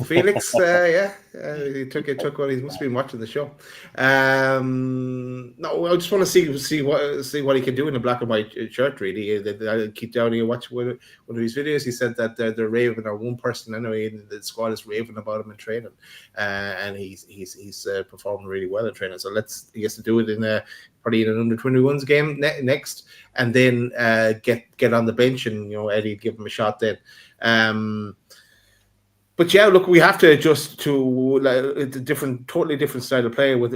Felix, he took one. He must have been watching the show. No, I just want to see what he can do in the black and white shirt. Really, I keep down here watch one of his videos. He said that they're raving, or one person anyway in the squad is raving about him in training, and he's performing really well in training. So he has to do it in probably in an under-21s game next, and then get on the bench, and Eddie give him a shot then. But yeah, look, we have to adjust to a totally different style of play with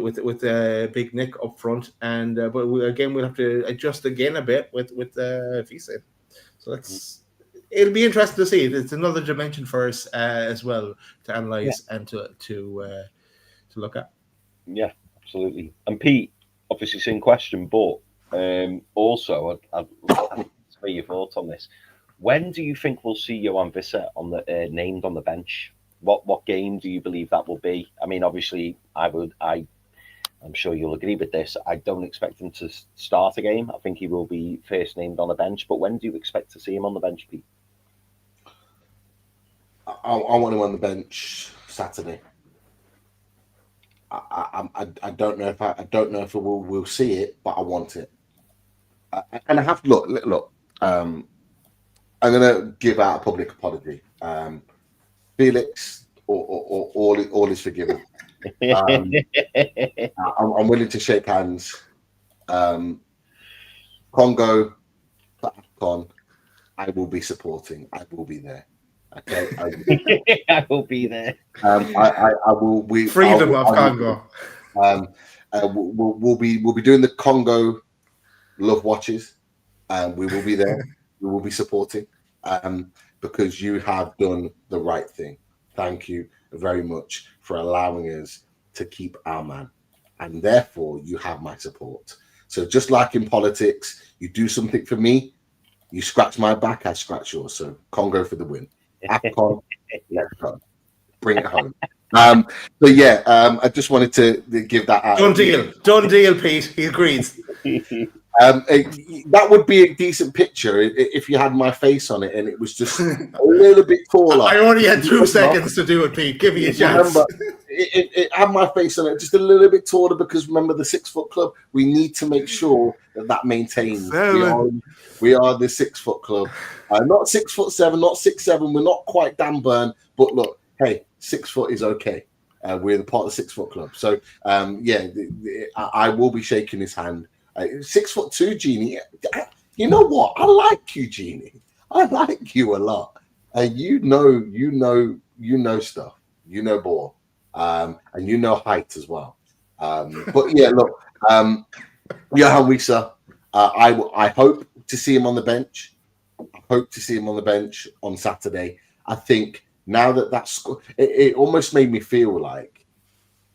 Big Nick up front, and but we'll have to adjust again a bit with Vissel. So it'll be interesting to see. It's another dimension for us as well to analyze and to look at. Yeah, absolutely. And Pete, obviously, same question, but also I'd hear your thoughts on this. When do you think we'll see Johan Vissel named on the bench? What game do you believe that will be? I mean, obviously, I'm sure you'll agree with this. I don't expect him to start a game. I think he will be first named on the bench. But when do you expect to see him on the bench, Pete? I want him on the bench Saturday. I don't know if we'll see it, but I want it. And I have to look. I'm going to give out a public apology. Felix, all is forgiven. I'm willing to shake hands. Congo, AFCON, I will be supporting. I will be there. Okay, I will be there. I will. Freedom of Congo. We'll be doing the Congo love watches, and we will be there. We will be supporting, because you have done the right thing. Thank you very much for allowing us to keep our man, and therefore you have my support. So just like in politics, you do something for me, you scratch my back, I scratch yours. So Congo for the win. AFCON, let's go. Bring it home. So yeah, I just wanted to give that out. Done deal, Pete. He agrees. That would be a decent picture if you had my face on it and it was just a little bit taller. I only had 2 seconds to do it, Pete. Give me a chance. Remember, it had my face on it just a little bit taller, because remember the 6 foot club. We need to make sure that maintains. We are the 6 foot club, not 6'7", not 6'7". We're not quite Dan Burn, but look, hey, 6 foot is okay. We're the part of the 6 foot club. So I will be shaking his hand. 6'2", Genie. You know what? I like you, Genie. I like you a lot. And you know stuff. You know ball. And you know height as well. But yeah, look, Johan Vissel, I hope to see him on the bench. I hope to see him on the bench on Saturday. I think now that's it almost made me feel like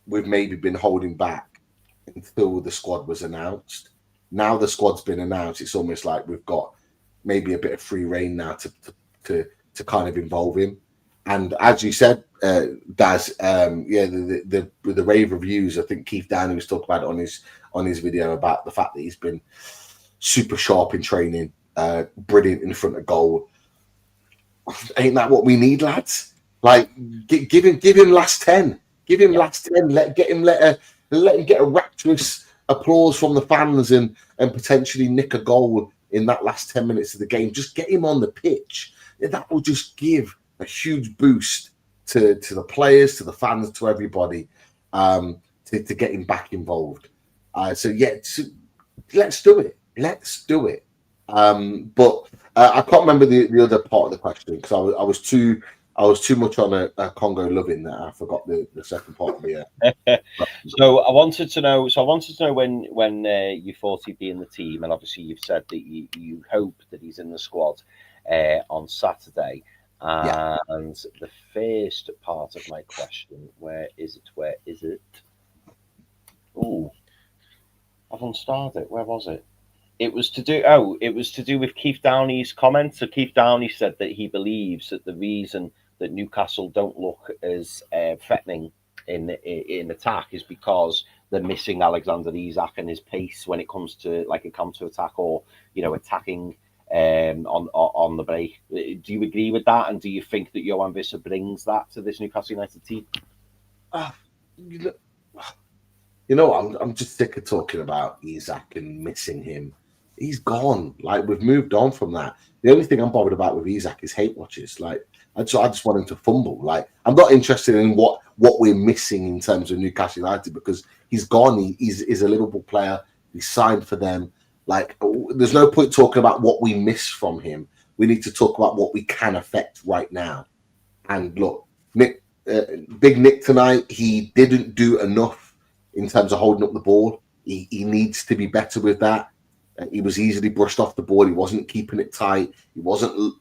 we've maybe been holding back until the squad was announced. Now the squad's been announced, it's almost like we've got maybe a bit of free reign now to kind of involve him. And as you said, Daz, the rave reviews, I think Keith Downey was talking about it on his video about the fact that he's been super sharp in training, brilliant in front of goal. Ain't that what we need, lads? Like, give him last 10. Give him last 10. Let him get a rapturous applause from the fans and potentially nick a goal in that last 10 minutes of the game. Just get him on the pitch. That will just give a huge boost to the players, to the fans, to everybody, to get him back involved. Let's do it. Let's do it. But I can't remember the other part of the question, because I was too much on a Congo loving that I forgot the second part of the. So I wanted to know when you thought he'd be in the team, and obviously you've said that you hope that he's in the squad on Saturday. And the first part of my question, where is it? Oh, I've unstarred it. Where was it? It was to do with Keith Downey's comment. So Keith Downey said that he believes that the reason that Newcastle don't look as threatening in attack is because they're missing Alexander Isak and his pace when it comes to like a counter attack or attacking on the break. Do you agree with that? And do you think that Johan Visser brings that to this Newcastle United team? I'm just sick of talking about Isak and missing him. He's gone. Like, we've moved on from that. The only thing I'm bothered about with Isak is hate watches. Like, I just want him to fumble. Like, I'm not interested in what we're missing in terms of Newcastle United because he's gone. He's a Liverpool player. He's signed for them. Like, there's no point talking about what we miss from him. We need to talk about what we can affect right now. And look, Nick, Big Nick tonight, he didn't do enough in terms of holding up the ball. He needs to be better with that. He was easily brushed off the ball. He wasn't keeping it tight. He wasn't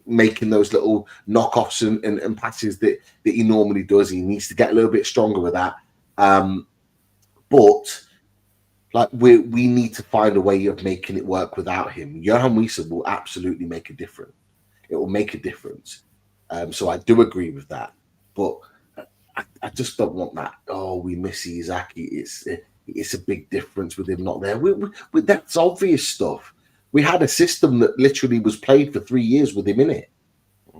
making those little knockoffs and passes that he normally does. He needs to get a little bit stronger with that. But like we need to find a way of making it work without him. Johan Visser will absolutely make a difference. It will make a difference. So I do agree with that. But I just don't want that. Oh, we miss Isak. It's a big difference with him not there. That's obvious stuff. We had a system that literally was played for 3 years with him in it.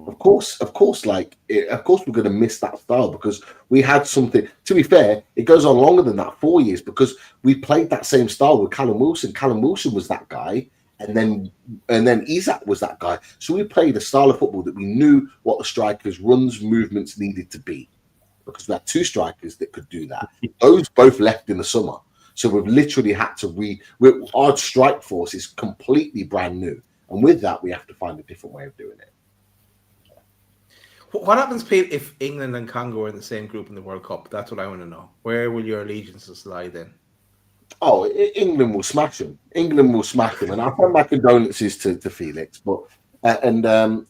Of course, we're going to miss that style because we had something. To be fair, it goes on longer than that, 4 years, because we played that same style with Callum Wilson. Callum Wilson was that guy, and then Isak was that guy. So we played a style of football that we knew what the strikers' runs, movements needed to be, because we had two strikers that could do that. Those both left in the summer. So we've literally had to our strike force is completely brand new. And with that, we have to find a different way of doing it. What happens, Pete, if England and Congo are in the same group in the World Cup? That's what I want to know. Where will your allegiances lie then? Oh, England will smash them. And I'll send my condolences to Felix. But we'll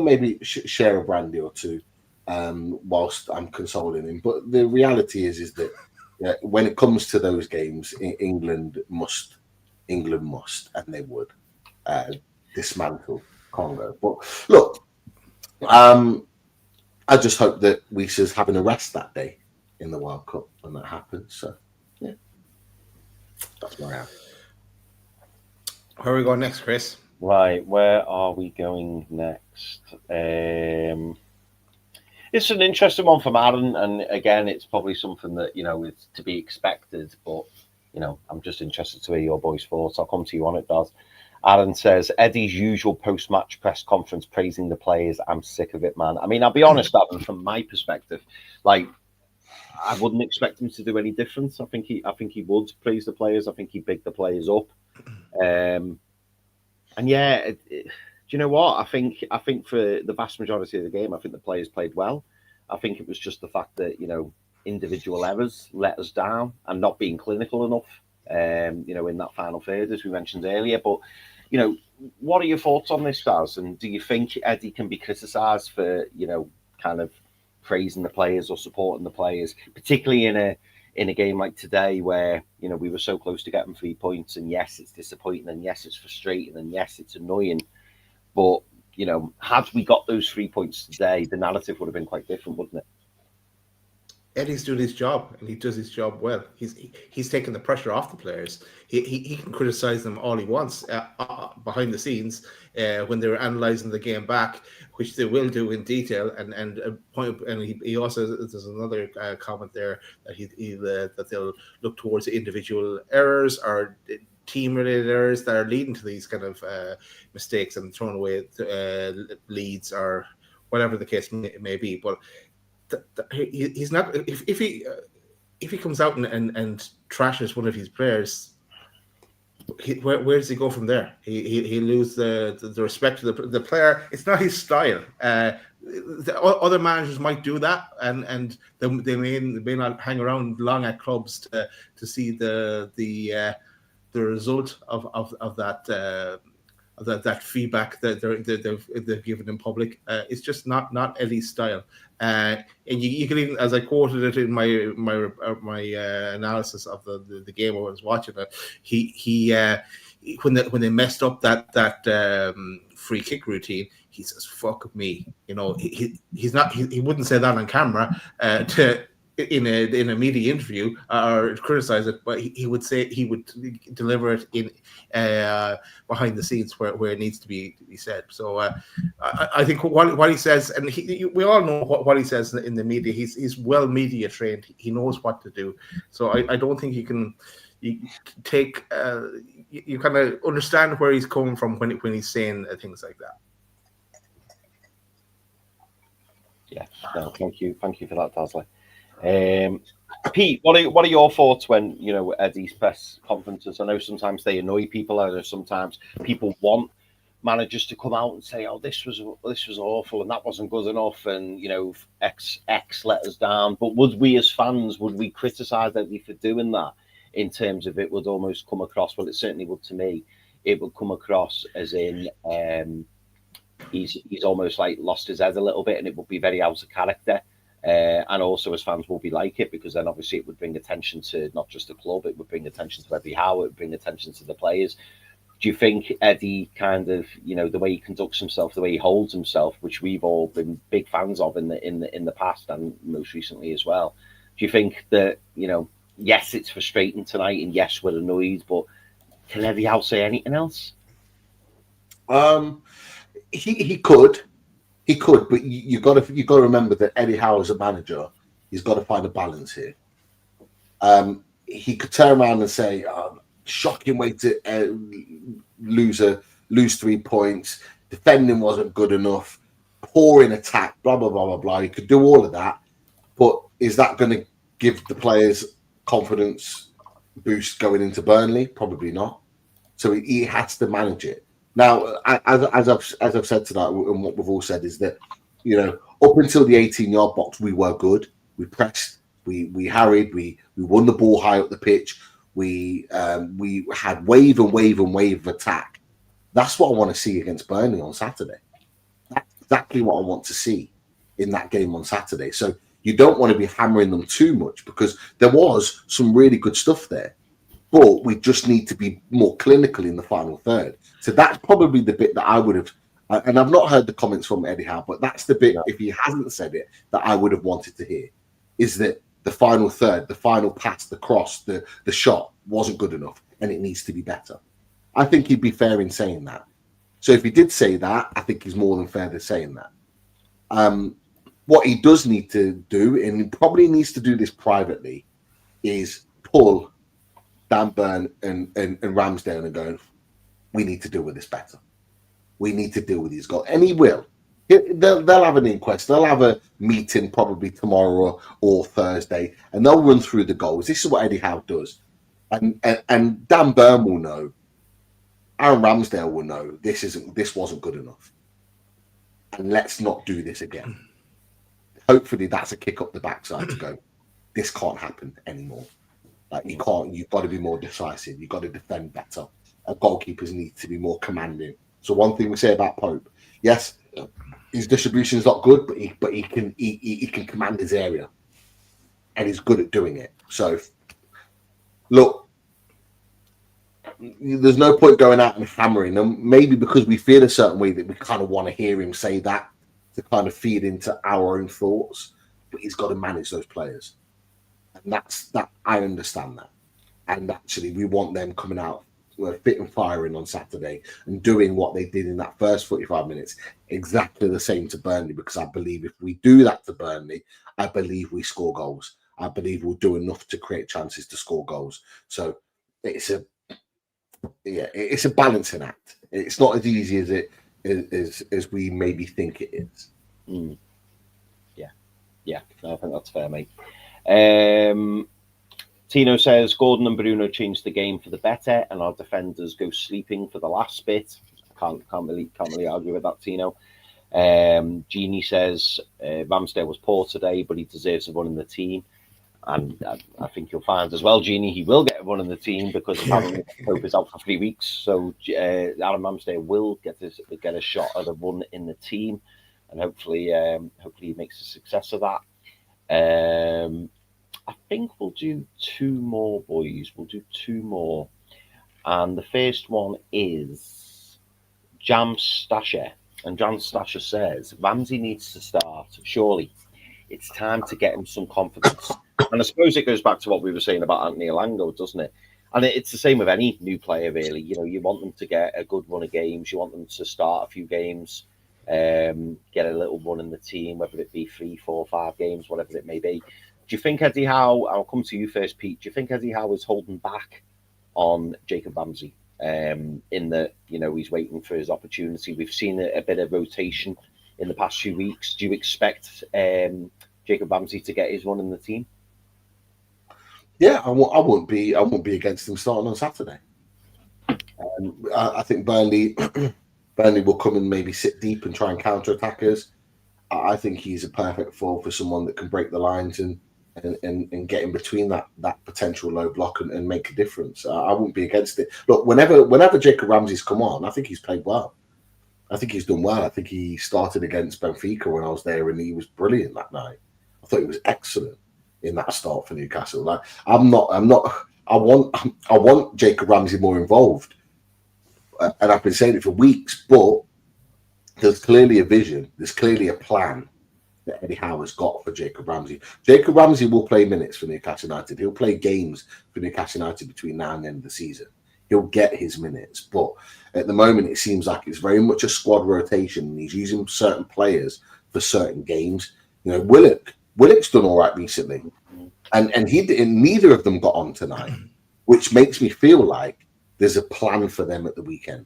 maybe share a brandy or two whilst I'm consoling him. But the reality is that when it comes to those games, England must, and they would dismantle Congo. But look. I just hope that Visser's having a rest that day in the World Cup when that happens. So, yeah, that's where I am. Where are we going next, Chris? Right, where are we going next? It's an interesting one from Aaron, and again, it's probably something that is to be expected. But I'm just interested to hear your boys' thoughts. I'll come to you on it, Daz. Aaron says, Eddie's usual post-match press conference praising the players. I'm sick of it, man. I mean, I'll be honest, Aaron, from my perspective, like, I wouldn't expect him to do any different. I think he would praise the players. I think he'd big the players up. And yeah, do you know what? I think for the vast majority of the game, I think the players played well. I think it was just the fact that, individual errors let us down and not being clinical enough, in that final third, as we mentioned earlier. But, what are your thoughts on this, Daz? And do you think Eddie can be criticised for, kind of praising the players or supporting the players, particularly in a game like today where, we were so close to getting 3 points, and yes, it's disappointing, and yes, it's frustrating, and yes, it's annoying. But, had we got those 3 points today, the narrative would have been quite different, wouldn't it? Eddie's doing his job, and he does his job well. He's taking the pressure off the players. He can criticize them all he wants behind the scenes when they're analyzing the game back, which they will do in detail. And he also, there's another comment there that that they'll look towards the individual errors or team-related errors that are leading to these kind of mistakes and throwing away leads or whatever the case may be. But he's not. If he comes out and trashes one of his players, where does he go from there? He lose the respect of the player. It's not his style. The other managers might do that, and they may not hang around long at clubs to see the result of that that feedback that they've given in public. It's just not Eddie's style. And you can even, as I quoted it in my analysis of the game I was watching it, he when they messed up that free kick routine, he says "fuck me," he's not he wouldn't say that on camera in a media interview or criticize it, but he would deliver it in behind the scenes where it needs to be said. So I think what he says, and we all know what he says in the media. He's well media trained. He knows what to do. So I don't think you take you kind of understand where he's coming from when he's saying things like that. Yeah, no, thank you for that, Dazzler. Pete, what are your thoughts when Eddie's press conferences? I know sometimes they annoy people. I know sometimes people want managers to come out and say, "Oh, this was awful and that wasn't good enough," and X let us down. But would we as fans criticise Eddie for doing that? In terms of it would almost come across. Well, it certainly would to me. It would come across as in he's almost like lost his head a little bit, and it would be very out of character. And also as fans will be like it, because then obviously it would bring attention to not just the club, it would bring attention to Eddie Howe, it would bring attention to the players. Do you think Eddie kind of, the way he conducts himself, the way he holds himself, which we've all been big fans of in the past and most recently as well, do you think that, yes, it's frustrating tonight and yes, we're annoyed, but can Eddie Howe say anything else? He could. He could, but you got to remember that Eddie Howe as a manager, he's got to find a balance here. He could turn around and say, "Shocking way to lose 3 points. Defending wasn't good enough. Poor in attack. Blah blah blah blah blah." He could do all of that, but is that going to give the players confidence boost going into Burnley? Probably not. So he has to manage it. Now, as I've said tonight, and what we've all said is that, up until the 18-yard box, we were good. We pressed, we harried, we won the ball high up the pitch. We had wave of attack. That's what I want to see against Burnley on Saturday. That's exactly what I want to see in that game on Saturday. So you don't want to be hammering them too much, because there was some really good stuff there. But we just need to be more clinical in the final third. So that's probably the bit that I would have, and I've not heard the comments from Eddie Howe, but that's the bit, if he hasn't said it, that I would have wanted to hear, is that the final third, the final pass, the cross, the shot wasn't good enough and it needs to be better. I think he'd be fair in saying that. So if he did say that, I think he's more than fair to saying that. What he does need to do, and he probably needs to do this privately, is pull Dan Burn and Ramsdale and go, "We need to deal with this better. We need to deal with these goals." And he will. They'll have an inquest. They'll have a meeting probably tomorrow or Thursday, and they'll run through the goals. This is what Eddie Howe does. And Dan Burn will know. Aaron Ramsdale will know this wasn't good enough. And let's not do this again. Hopefully that's a kick up the backside to go, this can't happen anymore. Like you've got to be more decisive. You've got to defend better. Our goalkeepers need to be more commanding. So one thing we say about Pope, yes, his distribution is not good, but he can command his area, and he's good at doing it. So look, there's no point going out and hammering them. Maybe because we feel a certain way that we kind of want to hear him say that to kind of feed into our own thoughts. But he's got to manage those players. And that's that. I understand that. And actually, we want them coming out fit and firing on Saturday and doing what they did in that first 45 minutes, exactly the same to Burnley, because I believe if we do that to Burnley, I believe we score goals. I believe we'll do enough to create chances to score goals. So it's a balancing act. It's not as easy as it is as we maybe think it is. Mm. Yeah, I think that's fair, mate. Tino says Gordon and Bruno changed the game for the better, and our defenders go sleeping for the last bit. Can't really argue with that, Tino. Jeannie says Ramsdale was poor today, but he deserves a run in the team. And I think you'll find as well, Genie, he will get a run in the team because apparently Pope is out for 3 weeks. So Adam Ramsdale will get a shot at a run in the team, and hopefully he makes a success of that. I think we'll do 2 more, boys. We'll do 2 more. And the first one is Jam Stasher. And Jam Stasher says, Ramsey needs to start, surely. It's time to get him some confidence. And I suppose it goes back to what we were saying about Anthony Elango, doesn't it? And it's the same with any new player, really. You know, you want them to get a good run of games. You want them to start a few games, get a little run in the team, whether it be 3, 4, 5 games, whatever it may be. Do you think Eddie Howe, I'll come to you first, Pete, do you think Eddie Howe is holding back on Jacob Ramsey in that, you know, he's waiting for his opportunity? We've seen a bit of rotation in the past few weeks. Do you expect Jacob Ramsey to get his run in the team? Yeah, I won't be against him starting on Saturday. I think Burnley will come and maybe sit deep and try and counter attackers. I think he's a perfect foil for someone that can break the lines and get in between that potential low block and make a difference. I wouldn't be against it. Look, whenever Jacob Ramsey's come on, I think he's played well. I think he's done well. I think he started against Benfica when I was there, and he was brilliant that night. I thought he was excellent in that start for Newcastle. Like, I want Jacob Ramsey more involved, and I've been saying it for weeks. But there's clearly a vision. There's clearly a plan that Eddie Howe has got for Jacob Ramsey. Jacob Ramsey will play minutes for Newcastle United. He'll play games for Newcastle United between now and the end of the season. He'll get his minutes, but at the moment it seems like it's very much a squad rotation, and he's using certain players for certain games. You know, Willock's done all right recently, and neither of them got on tonight, which makes me feel like there's a plan for them at the weekend,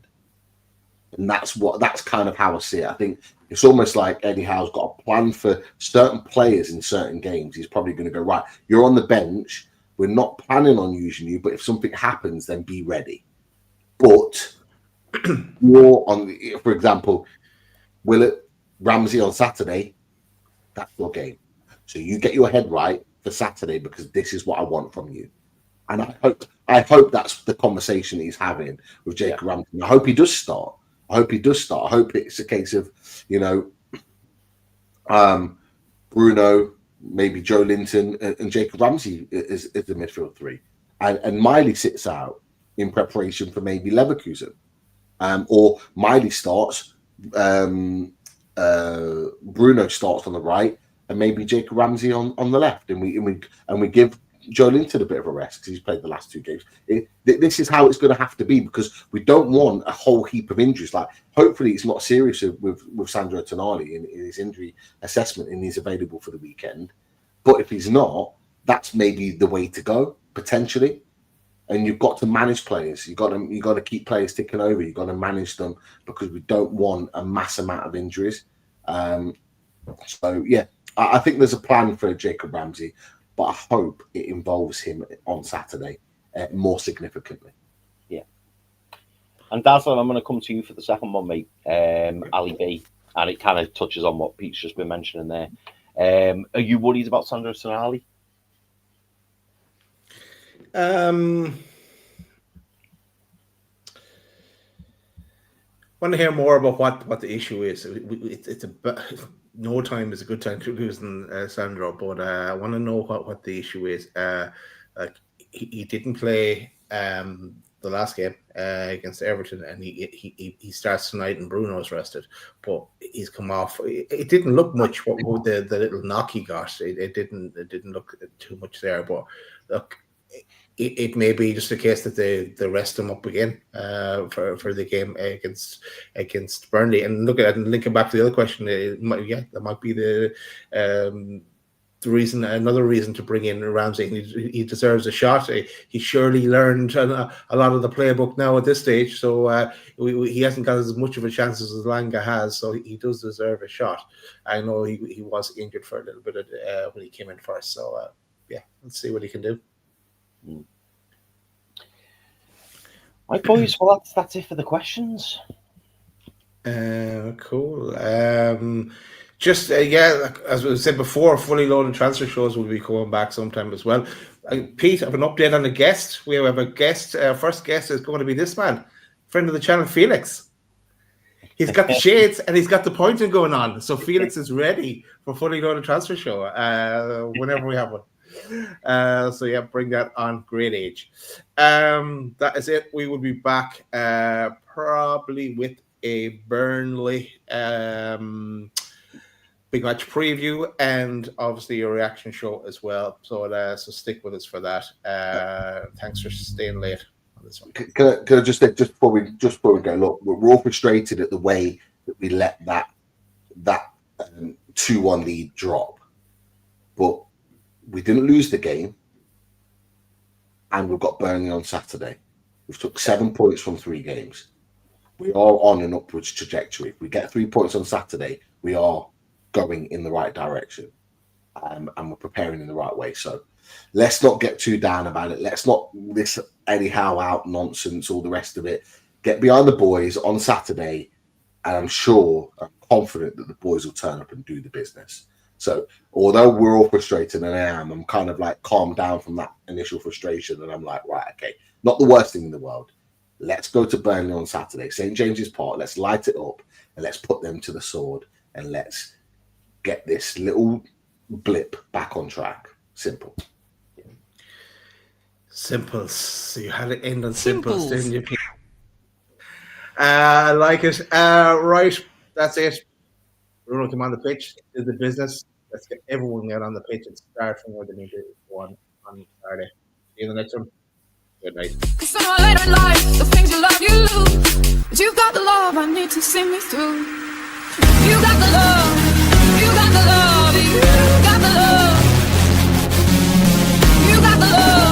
and that's kind of how I see it. I think it's almost like Eddie Howe's got a plan for certain players in certain games. He's probably going to go, right, you're on the bench. We're not planning on using you, but if something happens, then be ready. But you're on, for example, Willett, Ramsey on Saturday, that's your game. So you get your head right for Saturday, because this is what I want from you. And I hope that's the conversation he's having with Jacob Ramsey. I hope he does start. I hope it's a case of, you know, Bruno, maybe Joe Linton, and Jacob Ramsey is the midfield 3, and Miley sits out in preparation for maybe Leverkusen, or Miley starts, Bruno starts on the right, and maybe Jacob Ramsey on the left, and we give Joe Linton a bit of a rest because he's played the last 2 games. This is how it's going to have to be, because we don't want a whole heap of injuries. Like, hopefully it's not serious with Sandro Tonali in his injury assessment and he's available for the weekend. But if he's not, that's maybe the way to go, potentially. And you've got to manage players. You've got to keep players ticking over. You've got to manage them, because we don't want a mass amount of injuries. So yeah, I think there's a plan for Jacob Ramsey, but I hope it involves him on Saturday more significantly. Yeah. And Dazzler, I'm going to come to you for the second one, mate. Ali B, and it kind of touches on what Pete's just been mentioning there. Are you worried about Sandro Tonali? Want to hear more about what the issue is. No time is a good time to losing Sandro, but I want to know what the issue is. He didn't play the last game against Everton, and he starts tonight, and Bruno's rested, but he's come off. It didn't look much what the little knock he got. It didn't look too much there, but look. It may be just a case that they rest him up again for the game against Burnley. And look at that, and linking back to the other question, that might be the reason, another reason to bring in Ramsey. He deserves a shot. He surely learned a lot of the playbook now at this stage, so he hasn't got as much of a chance as Langa has. So he does deserve a shot. I know he was injured for a little bit when he came in first. So let's see what he can do. Right, boys, well, that's it for the questions. Cool. Just like, as we said before, fully loaded transfer shows will be coming back sometime as well. Pete, I have an update on the guest. We have a guest. First guest is going to be this man, friend of the channel, Felix. He's got the shades and he's got the pointing going on. So Felix is ready for fully loaded transfer show whenever we have one. So yeah, bring that on. Great age. That is it. We will be back probably with a Burnley big match preview and obviously a reaction show as well. So so stick with us for that. Thanks for staying late on this one. Can I just say, just before we go, look, we're all frustrated at the way that we let that 2-1 lead drop, but we didn't lose the game, and we've got Burnley on Saturday. We've took 7 points from 3 games. We are on an upwards trajectory. If we get 3 points on Saturday, we are going in the right direction, and we're preparing in the right way. So let's not get too down about it. Let's not this anyhow out nonsense, all the rest of it. Get behind the boys on Saturday, and I'm confident that the boys will turn up and do the business. So although we're all frustrated, and I'm kind of like calmed down from that initial frustration, and I'm like, right, okay, not the worst thing in the world. Let's go to Burnley on Saturday, St. James's Park. Let's light it up, and let's put them to the sword, and let's get this little blip back on track. Simple. Simples. So you had to end on simples, didn't you? I like it. Right, that's it. Bruno, come on the pitch. Do the business. Let's get everyone out on the pitch and start from where they need to go on Saturday. See you in the next one. Good night. Cause sooner or later in life, the things you love you lose. But you've got the love I need to see me through. You got the love. You got the love. You got the love. You got the love.